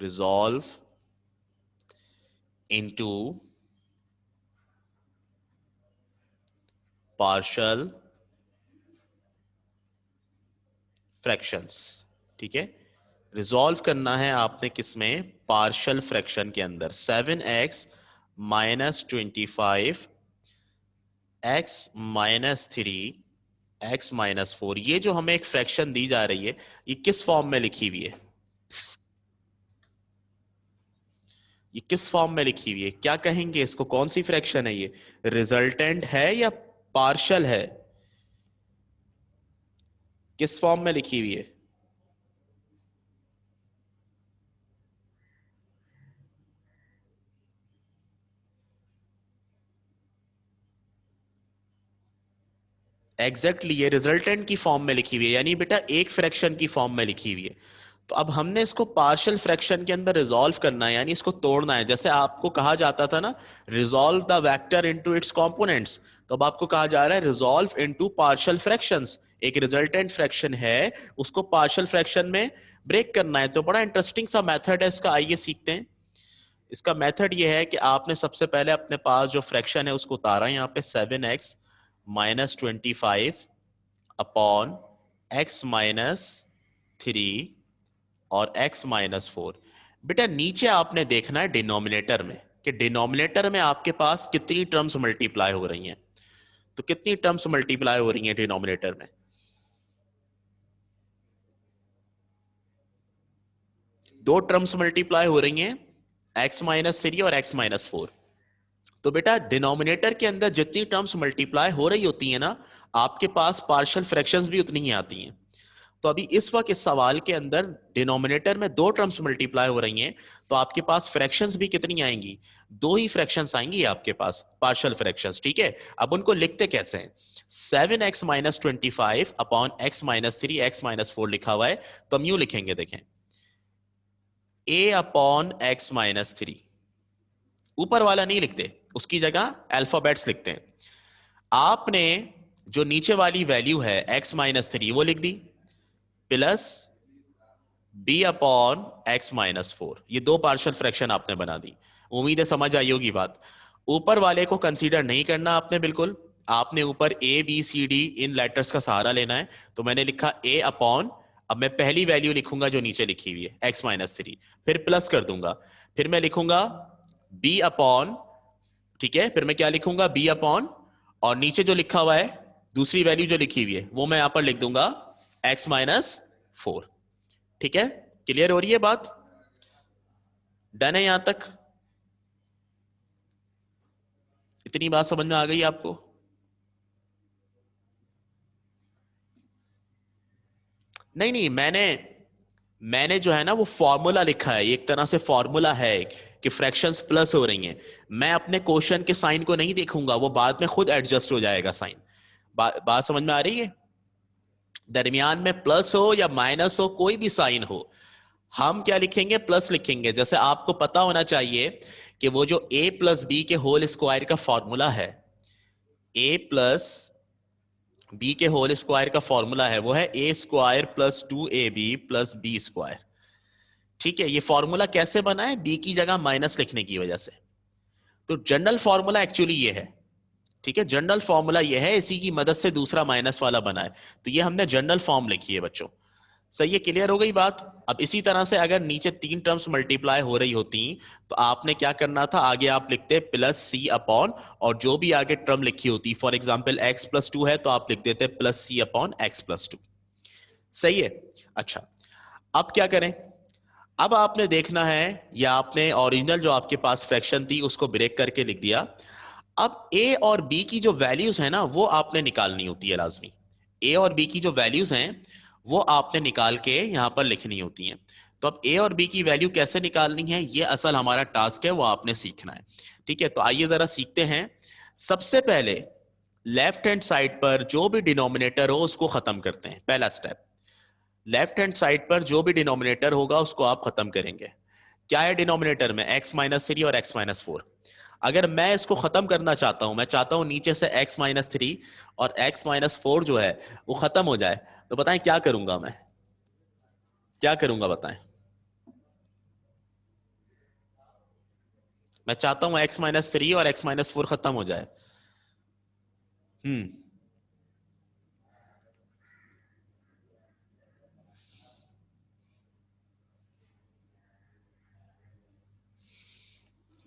रिजॉल्व इनटू पार्शियल फ्रैक्शंस, ठीक है। रिजॉल्व करना है आपने किसमें, पार्शियल फ्रैक्शन के अंदर। 7x minus 25 x minus 3 x minus 4, ये जो हमें एक फ्रैक्शन दी जा रही है, ये किस फॉर्म में लिखी हुई है, ये किस फॉर्म में लिखी हुई है, क्या कहेंगे इसको, कौन सी फ्रैक्शन है ये, रिजल्टेंट है या पार्शियल है, किस फॉर्म में लिखी हुई है? एग्जैक्टली ये रिजल्टेंट की फॉर्म में लिखी हुई है, यानी बेटा एक फ्रैक्शन की फॉर्म में लिखी हुई है। तो अब हमने इसको पार्शियल फ्रैक्शन के अंदर रिजॉल्व करना है, यानी इसको तोड़ना है। जैसे आपको कहा जाता था ना, resolve the vector into its components, तो अब आपको कहा जा रहा है रिजॉल्व इनटू पार्शियल फ्रैक्शंस। एक रिजल्टेंट फ्रैक्शन है, उसको पार्शियल फ्रैक्शन में ब्रेक करना है। तो बड़ा इंटरेस्टिंग सा मेथड है इसका, आइए सीखते हैं। इसका मेथड ये है कि आपने सबसे पहले अपने पास जो फ्रैक्शन है उसको उतारा, यहाँ पे 7x minus 25 upon x minus 3 और x माइनस 4। बेटा नीचे आपने देखना है डिनोमिनेटर में, कि डिनोमिनेटर में आपके पास कितनी टर्म्स मल्टीप्लाई हो रही हैं। तो कितनी टर्म्स मल्टीप्लाई हो रही हैं डिनोमिनेटर में, दो टर्म्स मल्टीप्लाई हो रही हैं, x माइनस 3 और x माइनस 4। तो बेटा डिनोमिनेटर के अंदर जितनी टर्म्स मल्टीप्लाई हो रही होती है ना, आपके पास पार्शियल फ्रैक्शंस भी उतनी ही आती हैं। तो अभी इस वक्त इस सवाल के अंदर डिनोमिनेटर में दो टर्म्स मल्टीप्लाई हो रही हैं, तो आपके पास फ्रैक्शंस भी कितनी आएंगी, दो ही फ्रैक्शंस आएंगी आपके पास, पार्शियल फ्रैक्शंस, ठीक है। अब उनको लिखते कैसे हैं, 7x minus 25 upon x minus 3 x minus 4 लिखा हुआ है, तो हम यूं लिखेंगे, देखें, a अपॉन x माइनस 3, ऊपर वाला नहीं लिखते, उसकी जगह अल्फाबेट्स लिखते हैं। आपने जो नीचे वाली वैल्यू है x माइनस 3 वो लिख दी, plus b upon x minus 4, ये दो पार्शियल फ्रैक्शन आपने बना दी। उम्मीद है समझ आई होगी बात। ऊपर वाले को कंसीडर नहीं करना आपने बिल्कुल, आपने ऊपर a b c d in letters का सहारा लेना है। तो मैंने लिखा a अपॉन, अब मैं पहली वैल्यू लिखूंगा जो नीचे लिखी हुई है x माइनस 3, फिर प्लस कर दूंगा, फिर मैं लिखूंगा b अपॉन, ठीक है, फिर मैं क्या लिखूंगा b अपॉन, और नीचे जो लिखा हुआ है दूसरी वैल्यू जो लिखी हुई है वो मैं यहां पर लिख दूंगा x माइनस 4, ठीक है। क्लियर हो रही है बात, डन है यहां तक, इतनी बात समझ में आ गई आपको? नहीं नहीं, मैंने मैंने जो है ना वो फॉर्मूला लिखा है, एक तरह से फॉर्मूला है कि फ्रैक्शंस प्लस हो रही हैं। मैं अपने क्वेश्चन के साइन को नहीं देखूंगा, वो बाद में खुद एडजस्ट हो जाएगा साइन। बात समझ में आ रही है? दरमियान में प्लस हो या माइनस हो, कोई भी साइन हो, हम क्या लिखेंगे, प्लस लिखेंगे। जैसे आपको पता होना चाहिए कि वो जो a प्लस बी के होल स्क्वायर का फॉर्मूला है, a प्लस बी के होल स्क्वायर का फॉर्मूला है वो है a square plus 2ab plus b square, ठीक है। ये फॉर्मूला कैसे बना है, b की जगह माइनस लिखने की वजह से। तो जनरल फॉर्मूला एक्चुअली ये है, ठीक है, जनरल फॉर्मूला ये है, इसी की मदद से दूसरा माइनस वाला बना है। तो ये हमने जनरल फॉर्म लिखी है बच्चों, सही है, क्लियर हो गई बात। अब इसी तरह से अगर नीचे तीन टर्म्स मल्टीप्लाई हो रही होती तो आपने क्या करना था, आगे आप लिखते प्लस सी अपॉन, और जो भी आगे टर्म लिखी होती, फॉर एग्जांपल x प्लस 2 है तो आप लिख देते प्लस सी अपॉन x प्लस 2, सही है। अच्छा, अब क्या करें, अब आपने देखना है, या आपने ओरिजिनल जो आपके पास फ्रैक्शन थी उसको ब्रेक करके लिख दिया। अब a और b की जो वैल्यूज है ना वो आपने निकालनी होती है लाजमी, a और b की जो वैल्यूज हैं वो आपने निकाल के यहां पर लिखनी होती हैं। तो अब a और b की वैल्यू कैसे निकालनी है, ये असल हमारा टास्क है, वो आपने सीखना है, ठीक है। तो आइए जरा सीखते हैं। सबसे पहले लेफ्ट हैंड साइड पर जो भी डिनोमिनेटर हो उसको खत्म करते हैं, पहला स्टेप। लेफ्ट हैंड साइड पर जो भी डिनोमिनेटर होगा उसको आप खत्म करेंगे। क्या है डिनोमिनेटर में, x माइनस 3 और x माइनस 4। अगर मैं इसको खत्म करना चाहता हूं, मैं चाहता हूं नीचे से x माइनस 3 और x माइनस 4 जो है वो खत्म हो जाए, तो बताएं क्या करूंगा मैं, क्या करूंगा बताएं। मैं चाहता हूं x माइनस 3 और x माइनस 4 खत्म हो जाए। हम्म,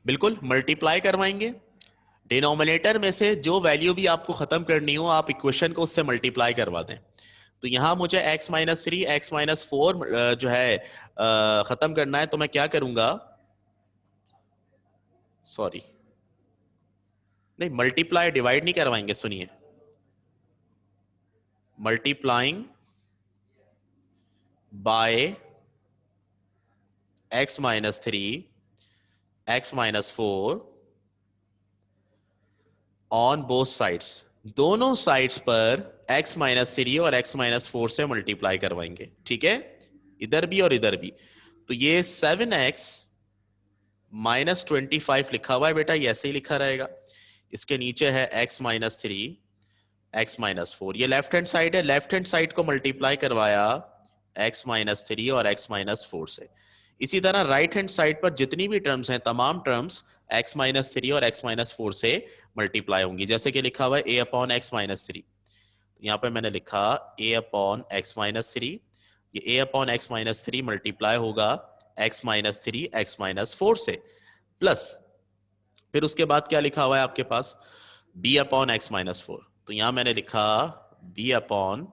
बिल्कुल मल्टीप्लाई करवाएंगे, डिनोमिनेटर में से जो वैल्यू भी आपको खत्म करनी हो आप इक्वेशन को उससे मल्टीप्लाई करवा दें। तो यहां मुझे x minus three x minus four जो है खत्म करना है, तो मैं क्या करूंगा, सॉरी नहीं, मल्टीप्लाई डिवाइड नहीं करवाएंगे, सुनिए, multiplying by x minus three x minus four on both sides, दोनों साइड्स पर x माइनस थ्री और x माइनस फोर से मल्टीप्लाई करवाएंगे, ठीक है, इधर भी और इधर भी। तो ये 7x माइनस 25 लिखा हुआ है बेटा, ये ऐसे ही लिखा रहेगा, इसके नीचे है x minus three x minus four, ये लेफ्ट हैंड साइड है, लेफ्ट हैंड साइड को मल्टीप्लाई करवाया x माइनस थ्री और x माइनस फोर से। इसी तरह राइट हैंड साइड पर जितनी भी टर्म्स हैं तमाम टर्म्स x माइनस थ्री और x माइनस फोर से मल्टीप्लाई होंगी, जैसे कि लिखा हुआ है a upon x minus three, यहाँ पे मैंने लिखा a upon x minus three, ये a upon x minus three multiply होगा x minus three x minus four से, प्लस फिर उसके बाद क्या लिखा हुआ है आपके पास, b upon x minus four, तो यहां मैंने लिखा b upon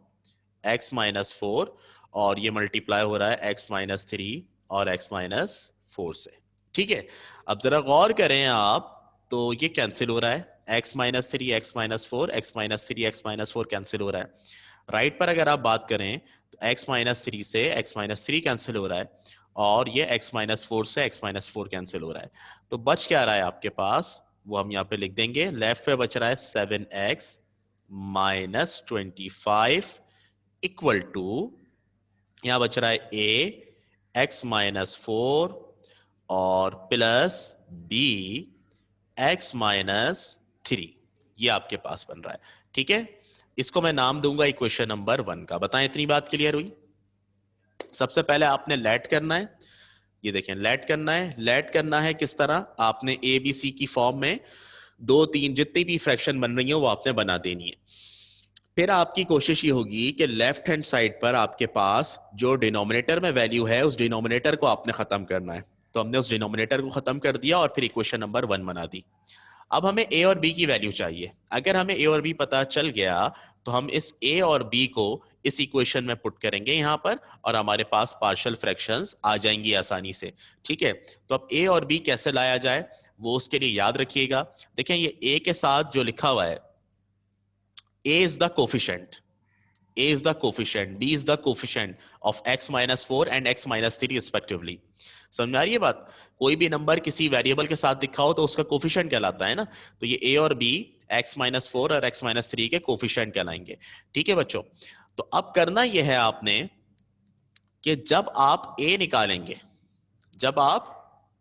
x minus four और ये मल्टीप्लाई हो रहा है x माइनस थ्री और x माइनस फोर से, ठीक है। अब जरा गौर करें आप, तो ये कैंसिल हो रहा है, x minus three x minus four, x minus three x minus four cancel हो रहा है। राइट पर अगर आप बात करें तो x माइनस थ्री से x माइनस थ्री कैंसिल हो रहा है और ये x माइनस फोर से x माइनस फोर कैंसिल हो रहा है, तो बच क्या रहा है आपके पास, वो हम यहाँ पे लिख देंगे, लेफ्ट पे बच रहा है 7x माइनस 25 इक्वल टू, यहां बच रहा है a x माइनस फोर और plus b x minus three, ये आपके पास बन रहा है, ठीक है। इसको मैं नाम दूंगा इक्वेशन नंबर 1 का। बताएं इतनी बात क्लियर हुई? सबसे पहले आपने लेट करना है, ये देखें लेट करना है, लेट करना है किस तरह, आपने ए बी सी की फॉर्म में दो तीन जितनी भी फ्रैक्शन बन रही है वो आपने बना देनी है। फिर आपकी कोशिश ये होगी कि लेफ्ट हैंड साइड पर आपके पास जो डिनोमिनेटर में वैल्यू है उस डिनोमिनेटर को आपने खत्म करना है, तो हमने उस डिनोमिनेटर को खत्म कर दिया और फिर इक्वेशन नंबर 1 बना दी। अब हमें ए और बी की वैल्यू चाहिए, अगर हमें ए और बी पता चल गया तो हम इस ए और बी को इस इक्वेशन में पुट करेंगे यहां पर और हमारे पास पार्शियल फ्रैक्शंस आ जाएंगी आसानी से, ठीक है। तो अब ए और बी कैसे लाया जाए वो उसके लिए याद रखिएगा। देखें ये ए के साथ जो लिखा हुआ है, a is the coefficient, a is the coefficient, b is the coefficient of x minus 4 and x minus 3 respectively। समझ आ रही है बात? कोई भी नंबर किसी वेरिएबल के साथ दिखा हो तो उसका कोफिशिएंट कहलाता है ना, तो ये a और b x माइनस फोर और x माइनस थ्री के कोफिशिएंट कहलाएंगे, ठीक है बच्चों। तो अब करना यह है आपने कि जब आप a निकालेंगे, जब आप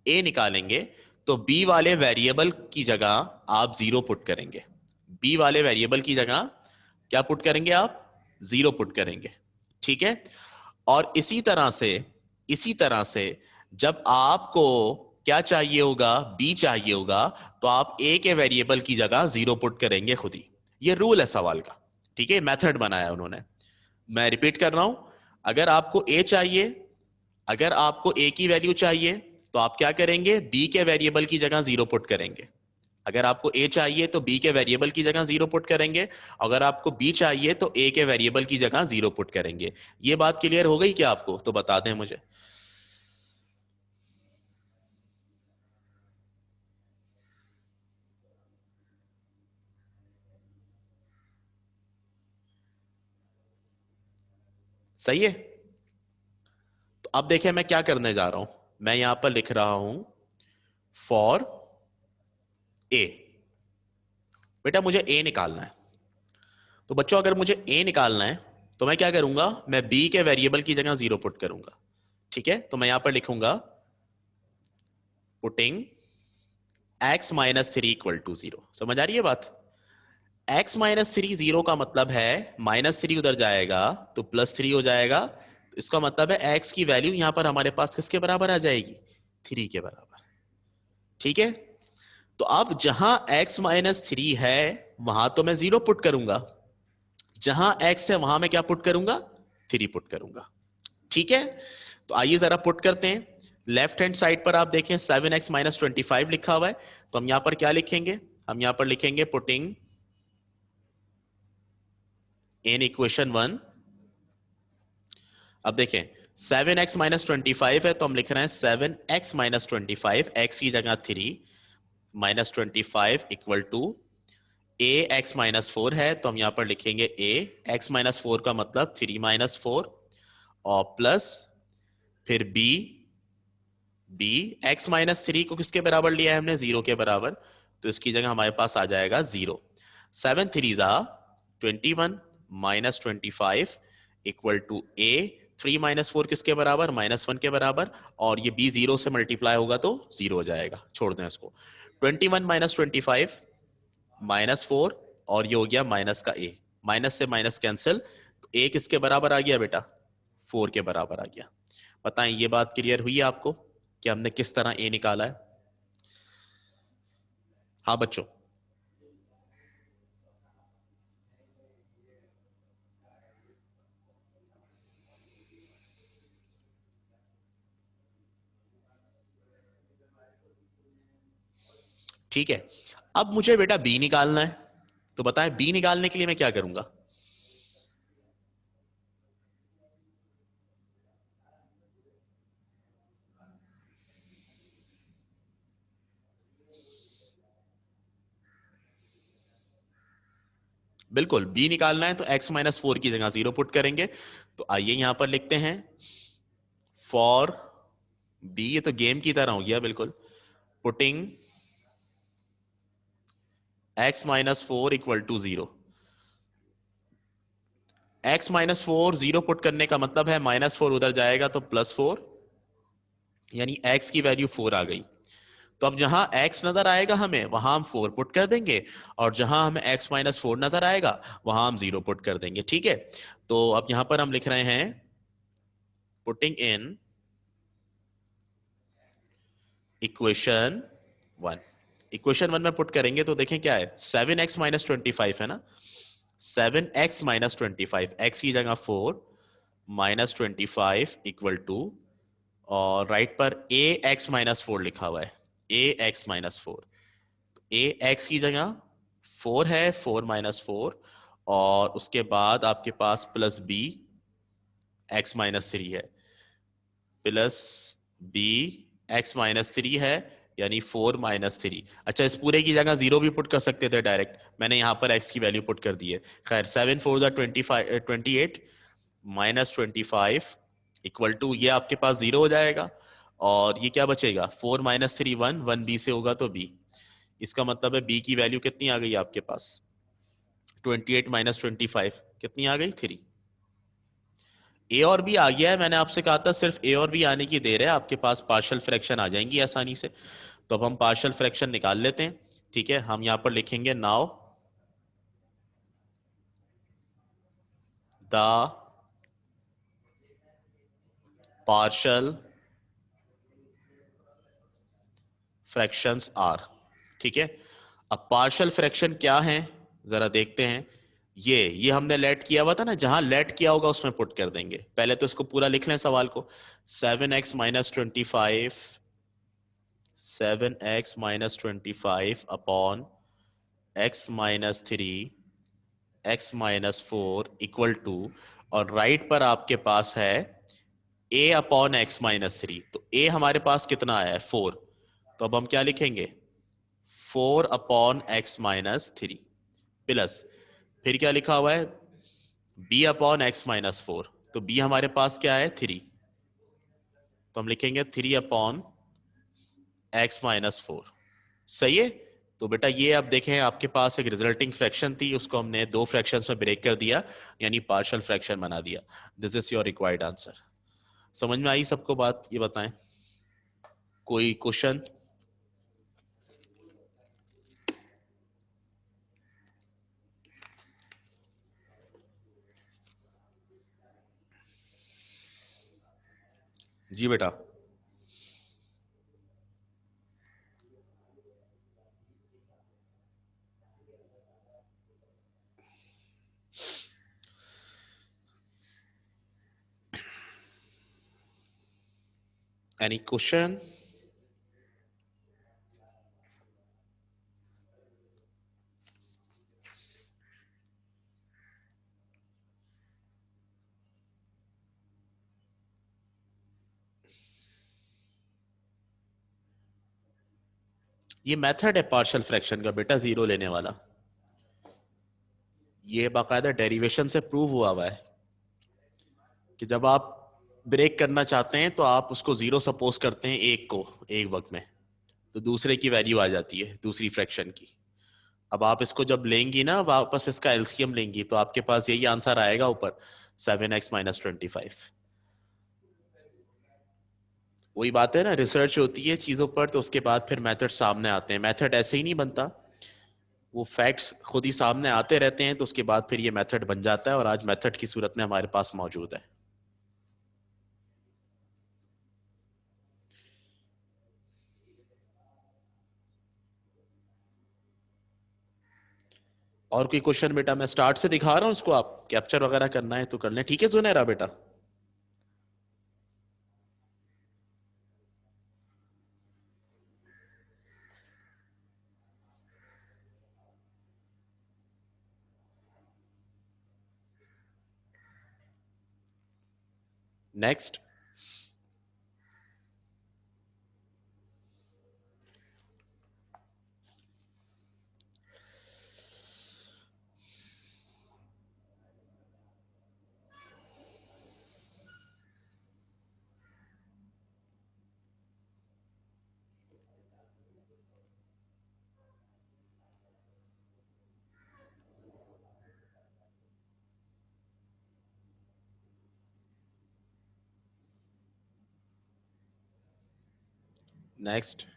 a निकालेंगे तो b वाले वेरिएबल की जगह आप जीरो पुट करेंगे, b वाले वेरिएबल की जगह क्या पुट करेंगे आप, जीरो पुट करेंगे, ठीक है। और इसी तरह से जब आपको क्या चाहिए होगा, b चाहिए होगा, तो आप a के वेरिएबल की जगह जीरो पुट करेंगे खुद ही, ये रूल है सवाल का, ठीक है, मेथड बनाया उन्होंने। मैं रिपीट कर रहा हूं, अगर आपको a चाहिए, अगर आपको a की वैल्यू चाहिए तो आप क्या करेंगे, b के वेरिएबल की जगह जीरो पुट करेंगे। अगर आपको a चाहिए तो b के वेरिएबल की जगह जीरो पुट करेंगे, अगर आपको b चाहिए तो a के वेरिएबल की जगह जीरो पुट करेंगे। ये बात क्लियर हो गई क्या आपको? तो बता दें मुझे। सही है? तो अब देखें मैं क्या करने जा रहा हूं, मैं यहां पर लिख रहा हूं फॉर a। बेटा मुझे a निकालना है, तो बच्चों अगर मुझे a निकालना है तो मैं क्या करूंगा, मैं b के वेरिएबल की जगह जीरो पुट करूंगा, ठीक है। तो मैं यहां पर लिखूंगा putting x minus three equal to zero. समझ आ रही है बात? x माइनस थ्री जीरो का मतलब है माइनस थ्री उधर जाएगा तो प्लस थ्री हो जाएगा, तो इसका मतलब है x की वैल्यू यहां पर हमारे पास किसके बराबर आ जाएगी, थ्री के बराबर, ठीक है। तो अब जहां x माइनस थ्री है वहां तो मैं जीरो पुट करूंगा, जहां x है वहां मैं क्या पुट करूंगा, थ्री पुट करूंगा, ठीक है। तो आइए जरा पुट करते हैं, लेफ्ट हैंड साइड पर आप देखें 7x माइनस 25 लिखा हुआ है, तो हम यहां पर क्या लिखेंगे, हम यहां पर लिखेंगे पुटिंग इन इक्वेशन 1। अब देखें 7x माइनस 25 है, तो हम लिख रहे हैं 7x माइनस 25, एक्स की जगह 3 minus 25 equal to a x minus 4 है, तो हम यहां पर लिखेंगे ए एक्स माइनस 4 का मतलब 3 माइनस 4 और प्लस फिर बी, बी एक्स माइनस 3 को किसके बराबर लिया है हमने, 0 के बराबर, तो इसकी जगह हमारे पास आ जाएगा 0। 7 3 जा 21 minus 25 equal to a 3 minus 4 किसके बराबर, -1 के बराबर, और ये बी 0 से मल्टीप्लाई होगा तो 0 हो जाएगा, छोड़ दें इसको। 21 माइनस 25 -4 और ये हो गया माइनस का ए, माइनस से माइनस कैंसिल, तो ए किसके बराबर आ गया बेटा, 4 के बराबर आ गया। बताएं ये बात क्लियर हुई है आपको कि हमने किस तरह ए निकाला है? हाँ बच्चों, ठीक है। अब मुझे बेटा बी निकालना है, तो बताएं बी निकालने के लिए मैं क्या करूंगा? बिल्कुल, बी निकालना है तो x माइनस 4 की जगह 0 पुट करेंगे। तो आइए यहां पर लिखते हैं फॉर बी, ये तो गेम की तरह हो गया बिल्कुल, putting x minus 4 equal to 0। x minus 4 0 put करने का मतलब है -4 उधर जाएगा तो +4, यानी x की वैल्यू 4 आ गई। तो अब जहां x नजर आएगा हमें वहां हम 4 पुट कर देंगे, और जहां हमें x माइनस 4 नजर आएगा वहां हम 0 पुट कर देंगे, ठीक है। तो अब यहां पर हम लिख रहे हैं पुटिंग इन इक्वेशन 1। इक्वेशन 1 में पुट करेंगे तो देखें क्या है, 7x माइनस 25 है ना, 7x माइनस 25, एक्स की जगह 4 माइनस 25 इक्वल टू, और राइट पर ए एक्स माइनस 4 लिखा हुआ है, ए एक्स माइनस 4, ए एक्स की जगह 4 है, 4 - 4, और उसके बाद आपके पास प्लस बी x - 3 है, प्लस बी x - 3 है, यानी 4 - 3। अच्छा, इस पूरे की जगह 0 भी पुट कर सकते थे डायरेक्ट, मैंने यहां पर x की वैल्यू पुट कर दी है। खैर 7 4 25 28 -25 इक्वल टू, ये आपके पास 0 हो जाएगा, और ये क्या बचेगा, 4 - 3 1, 1 बी से होगा तो b, इसका मतलब है b की वैल्यू कितनी आ गई आपके पास, 28 - 25 कितनी आ गई, 3। ए और बी आ गया है, मैंने आपसे कहा था सिर्फ ए और बी आने की देर है, आपके पास पार्शियल फ्रैक्शन आ जाएंगी आसानी से। तो अब हम पार्शियल फ्रैक्शन निकाल लेते हैं, ठीक है। हम यहां पर लिखेंगे now the partial fractions are, ठीक है। अब पार्शियल फ्रैक्शन क्या है जरा देखते हैं। ये हमने लेट किया हुआ था ना, जहां लेट किया होगा उसमें पुट कर देंगे। पहले तो इसको पूरा लिख लें सवाल को, 7x - 25, 7x - 25 upon x - 3 x - 4 equal to, और राइट पर आपके पास है a अपॉन x - 3। तो a हमारे पास कितना आया है, 4, तो अब हम क्या लिखेंगे, 4/x - 3 प्लस, फिर क्या लिखा हुआ है, b/x - 4, तो b हमारे पास क्या है, 3, तो हम लिखेंगे 3/x - 4। सही है। तो बेटा ये आप देखें, आपके पास एक रिजल्टिंग फ्रैक्शन थी, उसको हमने दो फ्रैक्शंस में ब्रेक कर दिया, यानी पार्शियल फ्रैक्शन बना दिया। This is your required answer. समझ में आई सबको बात, ये बताएं, कोई क्वेश्चन? जी बेटा। Any question? ये मेथड है पार्शियल फ्रैक्शन का बेटा, जीरो लेने वाला। ये बाकायदा डेरिवेशन से प्रूव हुआ है कि जब आप ब्रेक करना चाहते हैं तो आप उसको जीरो सपोज करते हैं एक को, एक वक्त में, तो दूसरे की वैल्यू आ जाती है दूसरी फ्रैक्शन की। अब आप इसको जब लेंगी ना वापस, इसका एलसीएम लेंगी, तो आपके पास यही आंसर आएगा ऊपर, 7x-25। वही बात है ना, रिसर्च होती है चीजों पर तो उसके बाद फिर मेथड सामने आते हैं। मेथड ऐसे ही नहीं बनता, वो फैक्ट्स खुद ही सामने आते रहते हैं तो उसके बाद फिर ये मेथड बन जाता है, और आज मेथड की सूरत में हमारे पास मौजूद है। और कोई क्वेश्चन बेटा? मैं स्टार्ट से दिखा रहा हूँ उसको, आप कैप्चर वगैरह करना है तो कर लें। ठीक है जुनैरा बेटा? नेक्स्ट। नेक्स्ट।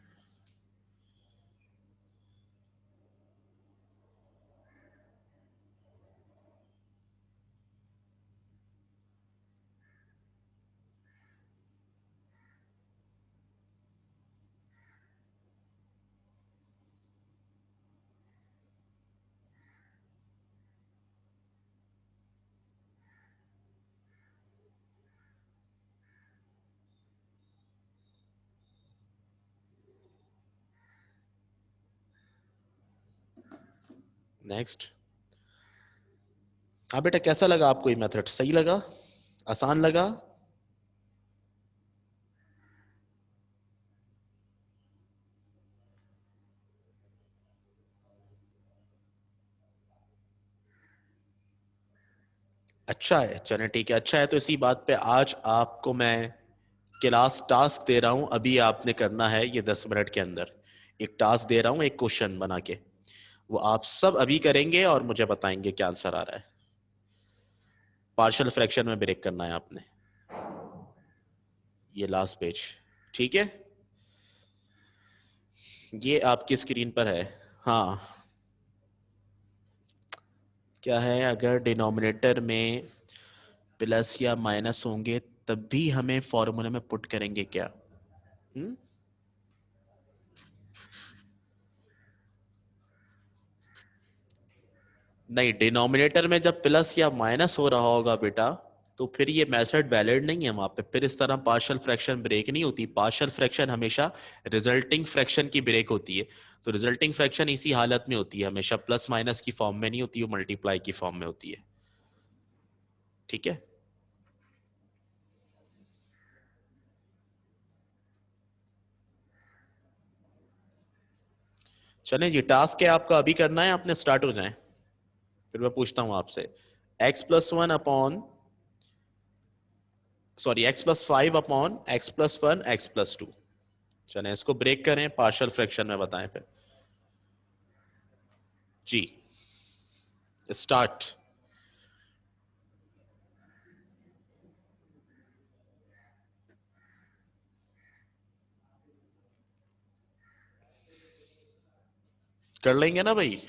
नेक्स्ट। हाँ बेटा, कैसा लगा आपको ये मेथड? सही लगा? आसान लगा? अच्छा है, चलें ठीक है। अच्छा है, तो इसी बात पे आज आपको मैं क्लास टास्क दे रहा हूं, अभी आपने करना है ये 10 मिनट के अंदर। एक टास्क दे रहा हूं, एक क्वेश्चन बना के, वो आप सब अभी करेंगे और मुझे बताएंगे क्या आंसर आ रहा है। पार्शियल फ्रैक्शन में ब्रेक करना है आपने। ये लास्ट पेज, ठीक है? ये आपकी स्क्रीन पर है। हाँ। क्या है, अगर डिनोमिनेटर में प्लस या माइनस होंगे तब भी हमें फॉर्मूले में पुट करेंगे क्या? हुँ? नहीं, डिनोमिनेटर में जब प्लस या माइनस हो रहा होगा बेटा, तो फिर ये मेथड वैलिड नहीं है वहां पे। फिर इस तरह पार्शियल फ्रैक्शन ब्रेक नहीं होती। पार्शियल फ्रैक्शन हमेशा रिजल्टिंग फ्रैक्शन की ब्रेक होती है। तो रिजल्टिंग फ्रैक्शन इसी हालत में होती है हमेशा, प्लस माइनस की फॉर्म में नहीं होती, वो मल्टीप्लाई की फॉर्म में होती है। ठीक है? चलें, ये टास्क है आपका, अभी करना है, आपने स्टार्ट हो जाए। फिर मैं पूछता हूं आपसे। x+1 upon, sorry, x+5 upon x+1 x+2। चलें इसको ब्रेक करें, पार्शियल फ्रैक्शन में बताएं फिर। जी, स्टार्ट। कर लेंगे ना भाई?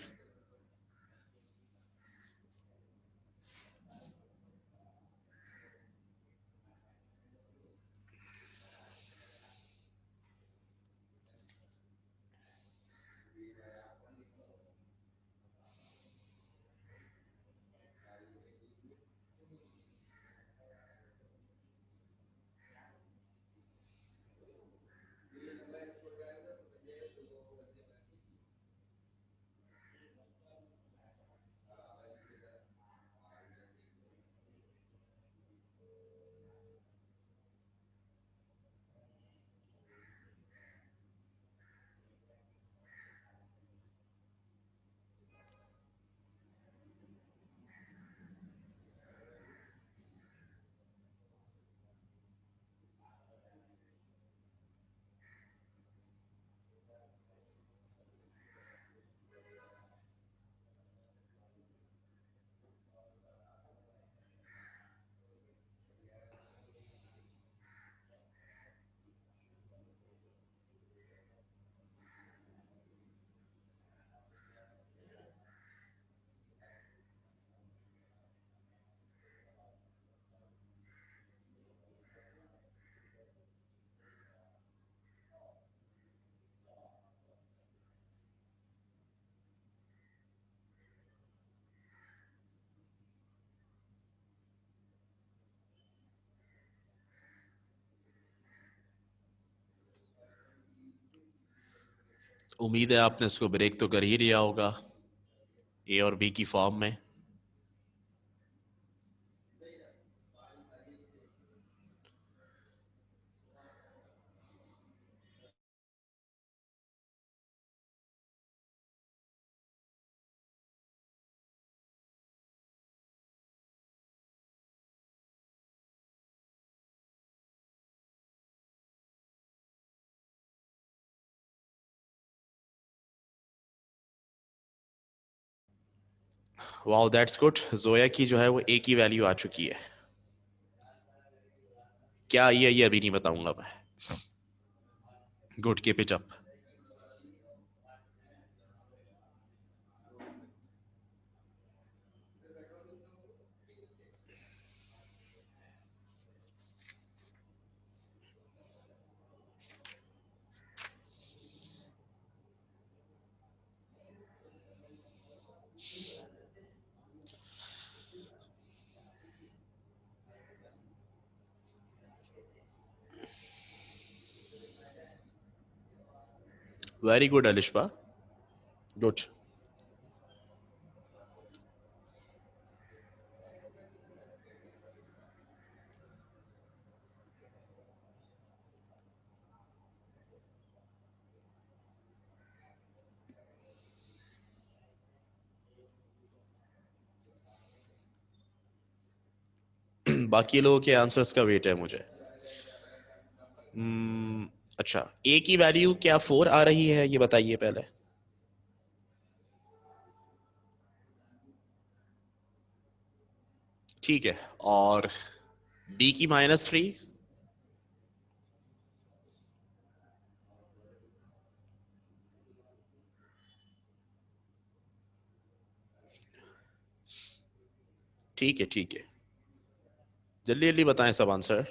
उम्मीद है आपने इसको ब्रेक तो कर ही लिया होगा ए और बी की फॉर्म में। वाओ दैट्स गुड, जोया की जो है वो ए की वैल्यू आ चुकी है। क्या ये अभी नहीं बताऊंगा मैं। Good, keep it up. Very good Alishba, good. बाकी लोगों के आंसर्स का वेट है मुझे। अच्छा, ए की वैल्यू क्या 4 आ रही है ये बताइए पहले। ठीक है, और बी की -3। ठीक है ठीक है, जल्दी जल्दी बताएं सब आंसर।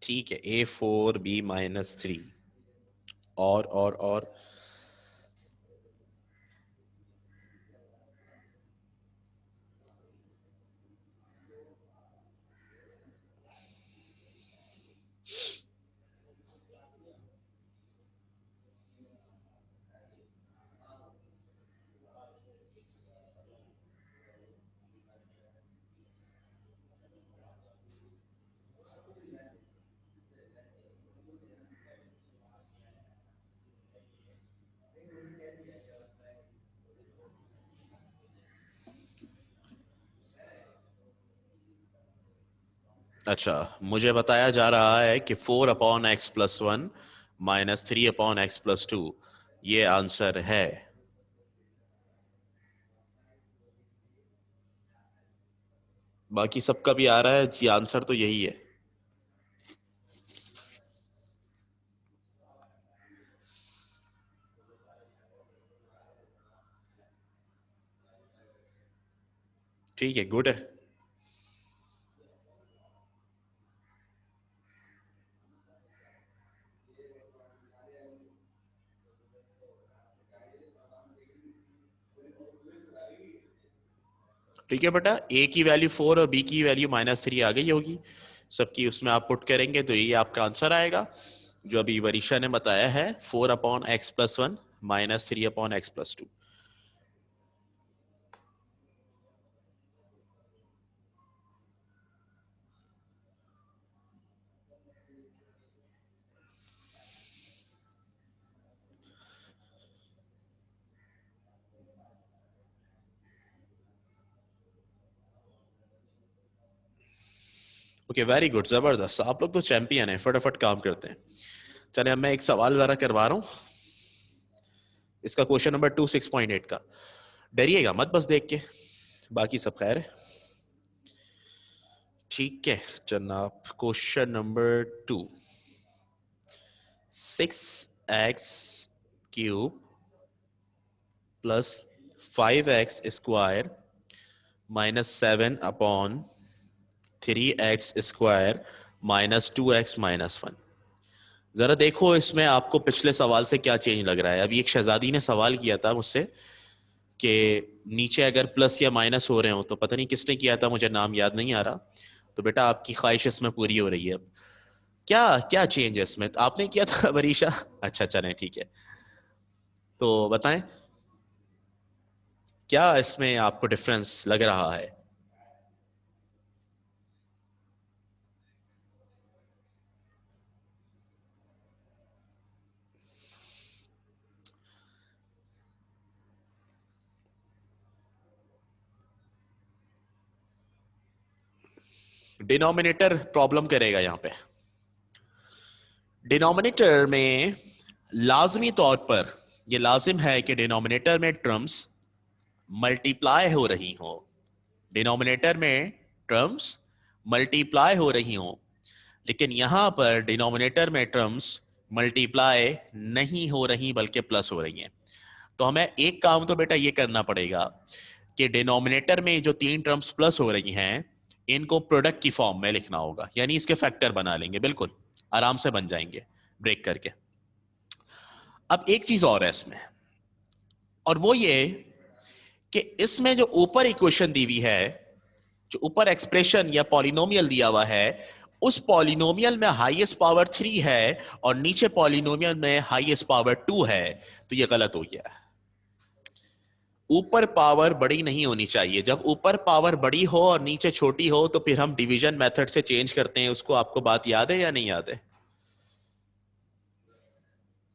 ठीक है, A4B-3। और अच्छा, मुझे बताया जा रहा है कि 4/x+1 -3/x+2 ये आंसर है। बाकी सबका भी आ रहा है कि आंसर तो यही है। ठीक है, गुड है। ठीक है बेटा, ए की वैल्यू 4 और बी की वैल्यू -3 आ गई होगी सबकी, उसमें आप पुट करेंगे तो ये आपका आंसर आएगा जो अभी वरीशा ने बताया है, 4/x+1 -3/x+2। Okay, very good, जबरदस्त, आप लोग तो चैंपियन हैं, फटाफट काम करते हैं। चले, अब मैं एक सवाल जरा करवा रहा हूँ, इसका क्वेश्चन नंबर 2 6.8 का। डरिएगा मत बस देख के, बाकी सब खैर है। ठीक है जनाब, question number 2, 6x³ plus 5x² minus 7/3x² minus 2x-1। जरा देखो इसमें आपको पिछले सवाल से क्या चेंज लग रहा है। अभी एक शहजादी ने सवाल किया था मुझसे कि नीचे अगर प्लस या माइनस हो रहे हो, तो पता नहीं किसने किया था, मुझे नाम याद नहीं आ रहा। तो बेटा आपकी ख्वाहिश इसमें पूरी हो रही है। क्या क्या चेंज है इसमें? तो आपने किया था बरीशा? अच्छा अच्छा, नहीं ठीक है, तो बताएं क्या इसमें आपको डिफरेंस लग रहा है। डिनोमिनेटर प्रॉब्लम करेगा यहां पे। डिनोमिनेटर में लाजमी तौर पर यह लाजिम है कि डिनोमिनेटर में टर्म्स मल्टीप्लाई हो रही हो। डिनोमिनेटर में टर्म्स मल्टीप्लाई हो रही हो, लेकिन यहां पर डिनोमिनेटर में टर्म्स मल्टीप्लाई नहीं हो रही बल्कि प्लस हो रही हैं। तो हमें एक काम तो बेटा ये करना पड़ेगा कि डिनोमिनेटर में जो 3 टर्म्स प्लस हो रही हैं इनको प्रोडक्ट की फॉर्म में लिखना होगा, यानी इसके फैक्टर बना लेंगे, बिल्कुल आराम से बन जाएंगे ब्रेक करके। अब एक चीज और है इसमें, और वो ये कि इसमें जो ऊपर इक्वेशन दी हुई है, जो ऊपर एक्सप्रेशन या पॉलिनोमियल दिया हुआ है, उस पॉलिनोमियल में हाईएस्ट पावर 3 है और नीचे पॉलिनोमियल में हाईएस्ट पावर 2 है, तो ये गलत हो गया। ऊपर पावर बड़ी नहीं होनी चाहिए। जब ऊपर पावर बड़ी हो और नीचे छोटी हो तो फिर हम डिवीजन मेथड से चेंज करते हैं उसको। आपको बात याद है या नहीं याद है?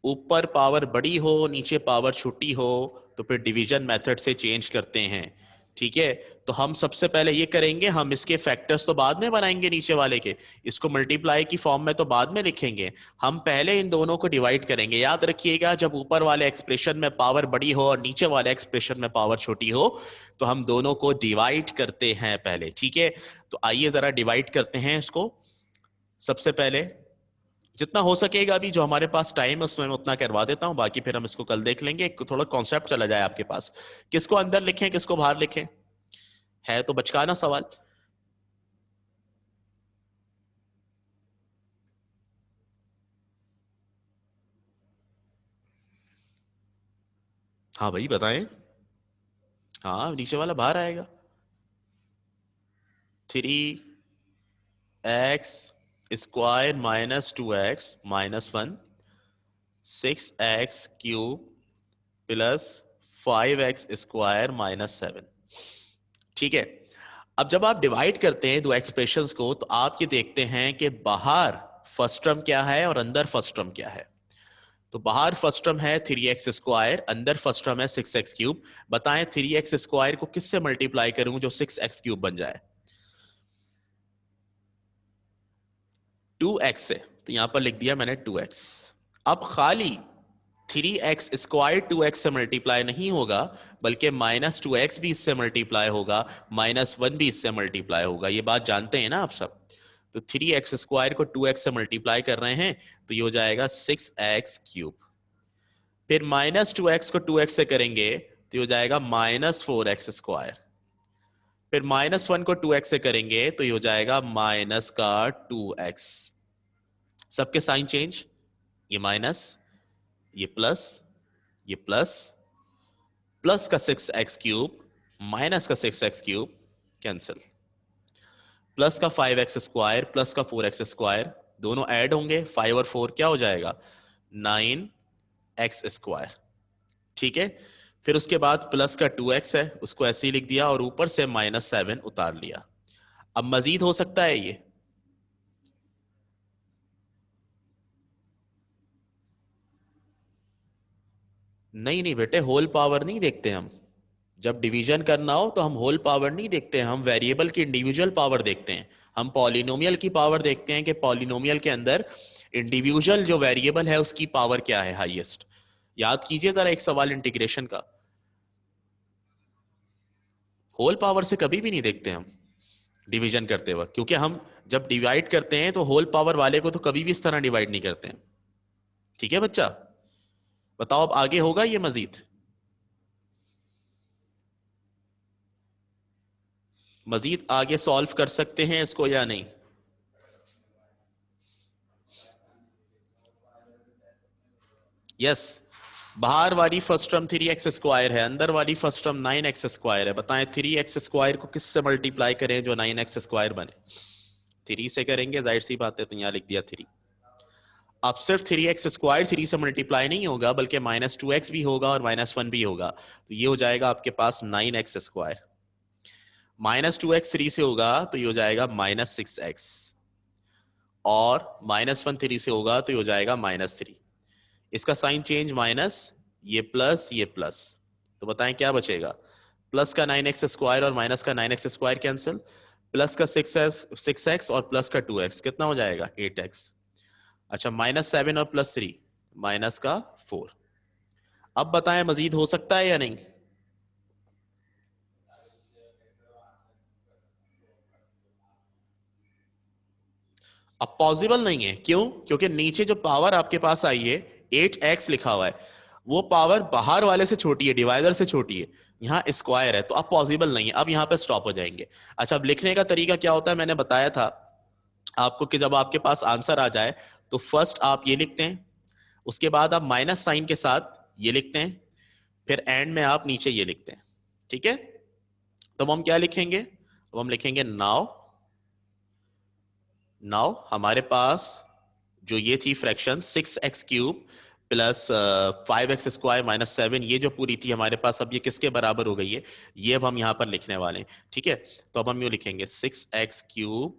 ऊपर पावर बड़ी हो नीचे पावर छोटी हो तो फिर डिवीजन मेथड से चेंज करते हैं। ठीक है, तो हम सबसे पहले ये करेंगे, हम इसके फैक्टर्स तो बाद में बनाएंगे नीचे वाले के, इसको मल्टीप्लाई की फॉर्म में तो बाद में लिखेंगे। हम पहले इन दोनों को डिवाइड करेंगे। याद रखिएगा, जब ऊपर वाले एक्सप्रेशन में पावर बड़ी हो और नीचे वाले एक्सप्रेशन में पावर छोटी हो तो हम दोनों को डिवाइड करते हैं पहले। ठीक है, तो आइए जरा डिवाइड करते हैं इसको। सबसे पहले जितना हो सकेगा, अभी जो हमारे पास टाइम है उसमें मैं उतना करवा देता हूं, बाकी फिर हम इसको कल देख लेंगे। थोड़ा कॉन्सेप्ट चला जाए आपके पास, किसको अंदर लिखें किसको बाहर लिखें, है तो बचकाना सवाल। हाँ भाई बताएं। हाँ, नीचे वाला बाहर आएगा। 3x² minus 2x-1, 6x³ plus 5x² - 7। ठीक है, अब जब आप डिवाइड करते हैं दो एक्सप्रेशंस को तो आप ये देखते हैं कि बाहर फर्स्ट टर्म क्या है और अंदर फर्स्ट टर्म क्या है। तो बाहर फर्स्ट टर्म है 3x², अंदर फर्स्ट टर्म है 6x³। बताएं 3x² को किससे मल्टीप्लाई करूं जो 6x³ बन जाए? 2x से, तो यहां पर लिख दिया मैंने 2x। अब खाली 3x² 2x से मल्टीप्लाई नहीं होगा, बल्कि -2x भी इससे मल्टीप्लाई होगा, -1 भी इससे मल्टीप्लाई होगा। ये बात जानते हैं ना आप सब? तो 3x² को 2x से मल्टीप्लाई कर रहे हैं तो ये हो जाएगा 6x³। फिर -2x को 2x से करेंगे तो ये हो जाएगा -4x²। फिर -1 को 2x से करेंगे तो ये हो जाएगा -2x। सबके साइन चेंज, ये माइनस, ये प्लस, ये प्लस, प्लस का 6x³ माइनस का 6x³ कैंसिल, प्लस का 5x² प्लस का 4x² दोनों ऐड होंगे, 5 और 4 क्या हो जाएगा? 9x²। ठीक है, फिर उसके बाद प्लस का 2x है उसको ऐसे ही लिख दिया और ऊपर से -7 उतार लिया। अब मजीद हो सकता है ये? नहीं नहीं बेटे, होल पावर नहीं देखते हम। जब डिवीजन करना हो तो हम होल पावर नहीं देखते हैं, हम वेरिएबल की इंडिविजुअल पावर देखते हैं। हम पॉलिनोमियल की पावर देखते हैं कि पॉलिनोमियल के अंदर इंडिविजुअल जो वेरिएबल है उसकी पावर क्या है हाईएस्ट। याद कीजिए जरा एक सवाल इंटीग्रेशन का, होल पावर से कभी भी नहीं देखते हम। डिवीजन करते वक्त, क्योंकि हम जब डिवाइड करते हैं तो होल पावर वाले को तो कभी भी इस तरह डिवाइड नहीं करते हैं। ठीक है बच्चा, बताओ अब आगे होगा ये मजीद? मजीद आगे सॉल्व कर सकते हैं इसको या नहीं? यस, बाहर वाली फर्स्ट टर्म 3x² है, अंदर वाली फर्स्ट टर्म 9x² है। बताएं 3x² को किससे मल्टीप्लाई करें जो 9x² बने? 3 से करेंगे, जाहिर सी बात है, तो यहां लिख दिया 3। अब सिर्फ 3x² 3 से मल्टीप्लाई नहीं होगा, बल्कि -2x भी होगा और -1 भी होगा, तो ये हो जाएगा आपके पास 9x²। -2x 3 से होगा तो ये हो जाएगा -6x, और -1 3 से होगा तो ये हो जाएगा -3। इसका साइन चेंज माइनस, ये प्लस, ये प्लस, तो बताएं क्या बचेगा? प्लस का 9x² और माइनस का 9x² कैंसिल, प्लस का 6x और प्लस का 2x, कितना हो जाएगा? 8x। अच्छा, -7 और +3, माइनस का 4। अब बताएं मजीद हो सकता है या नहीं? अब पॉसिबल नहीं है, क्यों? क्योंकि नीचे जो पावर आपके पास आई है 8x लिखा हुआ है, वो पावर बाहर वाले से छोटी है, डिवाइडर से छोटी है, यहाँ स्क्वायर है, तो अब पॉसिबल नहीं है, अब यहाँ पे स्टॉप हो जाएंगे। अच्छा, अब लिखने का तरीका क्या होता है? मैंने बताया था आपको कि जब आपके पास आंसर आ जाए तो फर्स्ट आप ये लिखते हैं, उसके बाद आप माइनस साइन के साथ ये लिखते हैं, फिर एंड में आप नीचे ये लिखते हैं। ठीक है, तो हम क्या लिखेंगे? अब हम लिखेंगे नाउ, नाउ हमारे पास जो ये थी फ्रैक्शन 6x³ प्लस 5x² -7, ये जो पूरी थी हमारे पास, अब ये किसके बराबर हो गई है? ये अब हम यहां पर लिखने वाले हैं। ठीक है, तो अब हम यूं लिखेंगे 6x³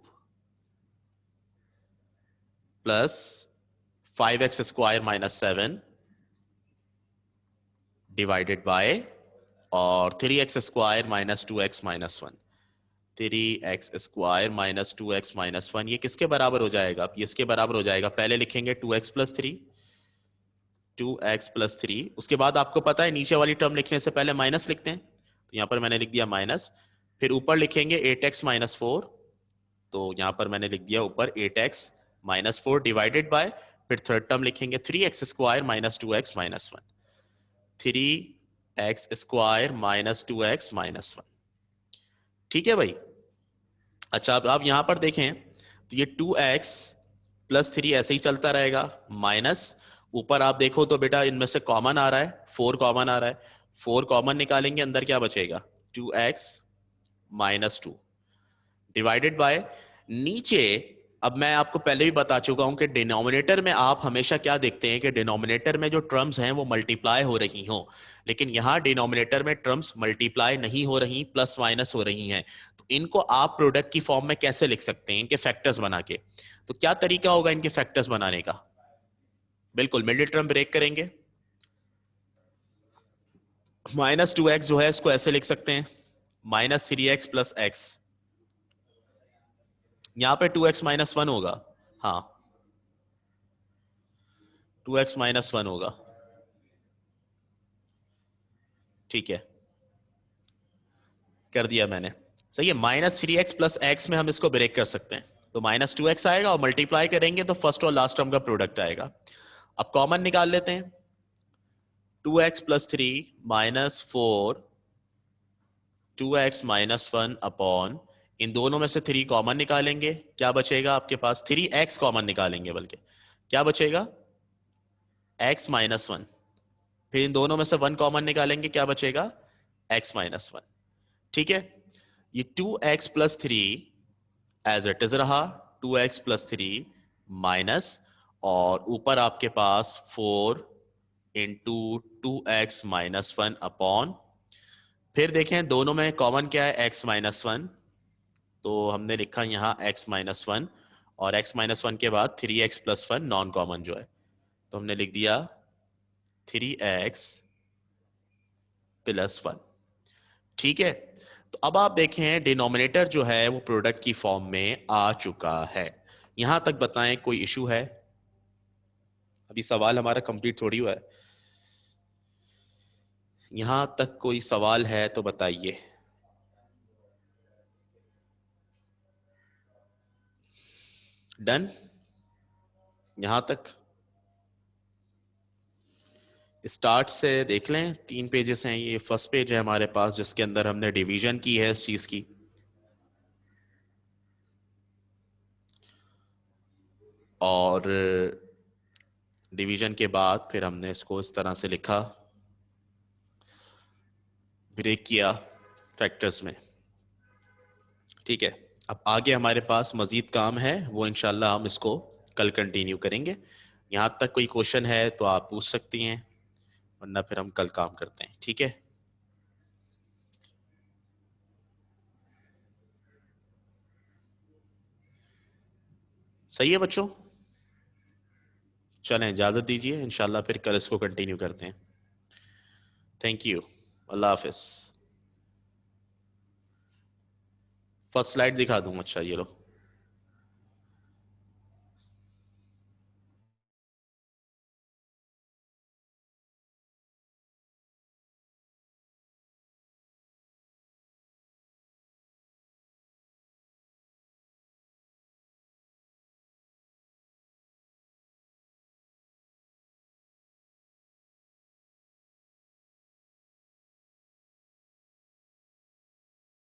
plus 5x² -7 divided by, और 3x² -2x -1, 3x² -2x -1, ये किसके बराबर हो जाएगा? ये इसके बराबर हो जाएगा, पहले लिखेंगे 2x + 3, 2x + 3, उसके बाद आपको पता है नीचे वाली टर्म लिखने से पहले माइनस लिखते हैं, तो यहां पर मैंने लिख दिया माइनस, फिर ऊपर लिखेंगे 8x - 4, तो यहां पर मैंने लिख दिया ऊपर 8x - 4 डिवाइडेड बाय, फिर थर्ड टर्म लिखेंगे 3x² -2x -1, 3x² -2x -1। ठीक है भाई? अच्छा, अब आप यहां पर देखें तो ये 2x + 3 ऐसे ही चलता रहेगा, माइनस, ऊपर आप देखो तो बेटा इनमें से कॉमन आ रहा है, 4 कॉमन आ रहा है, 4 कॉमन निकालेंगे, अंदर क्या बचेगा? 2x - 2 डिवाइडेड बाय, नीचे, अब मैं आपको पहले भी बता चुका हूं कि डिनोमिनेटर में आप हमेशा क्या देखते हैं कि डिनोमिनेटर में जो टर्म्स हैं वो मल्टीप्लाई हो रही हों, लेकिन यहां डिनोमिनेटर में टर्म्स मल्टीप्लाई नहीं हो रही, प्लस माइनस हो रही हैं, तो इनको आप प्रोडक्ट की फॉर्म में कैसे लिख सकते हैं? इनके फैक्टर्स बना के। तो क्या तरीका होगा इनके फैक्टर्स बनाने का? बिल्कुल, मिडिल टर्म ब्रेक करेंगे, -2x जो है इसको ऐसे लिख सकते हैं, -3x + x, यहां पे 2x - 1 होगा, हाँ 2x - 1 होगा। ठीक है, कर दिया मैंने, सही है। -3x + x में हम इसको ब्रेक कर सकते हैं, तो -2x आएगा, और मल्टीप्लाई करेंगे तो फर्स्ट और लास्ट टर्म का प्रोडक्ट आएगा। अब कॉमन निकाल लेते हैं, 2x + 3 -4, 2x - 1 अपॉन, इन दोनों में से 3 कॉमन निकालेंगे, क्या बचेगा आपके पास? 3x कॉमन निकालेंगे, बल्कि क्या बचेगा? x - 1, फिर इन दोनों में से 1 कॉमन निकालेंगे, क्या बचेगा? x - 1। ठीक है, ये 2x + 3 एज इट इज रहा, 2x + 3 माइनस, और ऊपर आपके पास 4 इंटू 2x - 1 अपॉन, फिर देखें दोनों में कॉमन क्या है? x - 1, तो हमने लिखा यहाँ x - 1, और x - 1 के बाद 3x + 1 नॉन कॉमन जो है, तो हमने लिख दिया 3x + 1। ठीक है, तो अब आप देखें डिनोमिनेटर जो है वो प्रोडक्ट की फॉर्म में आ चुका है। यहां तक बताएं कोई इशू है? अभी सवाल हमारा कंप्लीट थोड़ी हुआ है, यहां तक कोई सवाल है तो बताइए। डन, यहां तक स्टार्ट से देख लें। 3 पेजेस हैं, ये फर्स्ट पेज है हमारे पास जिसके अंदर हमने डिवीजन की है इस चीज की, और डिवीजन के बाद फिर हमने इसको इस तरह से लिखा, ब्रेक किया फैक्टर्स में। ठीक है, अब आगे हमारे पास मजीद काम है, वो इंशाल्लाह हम इसको कल कंटिन्यू करेंगे। यहां तक कोई क्वेश्चन है तो आप पूछ सकती हैं, वरना फिर हम कल काम करते हैं। ठीक है, सही है बच्चों, चलें इजाज़त दीजिए, इंशाल्लाह फिर कल इसको कंटिन्यू करते हैं। Thank you, Allah Hafiz. First slide दिखा दूँ? अच्छा ये लो।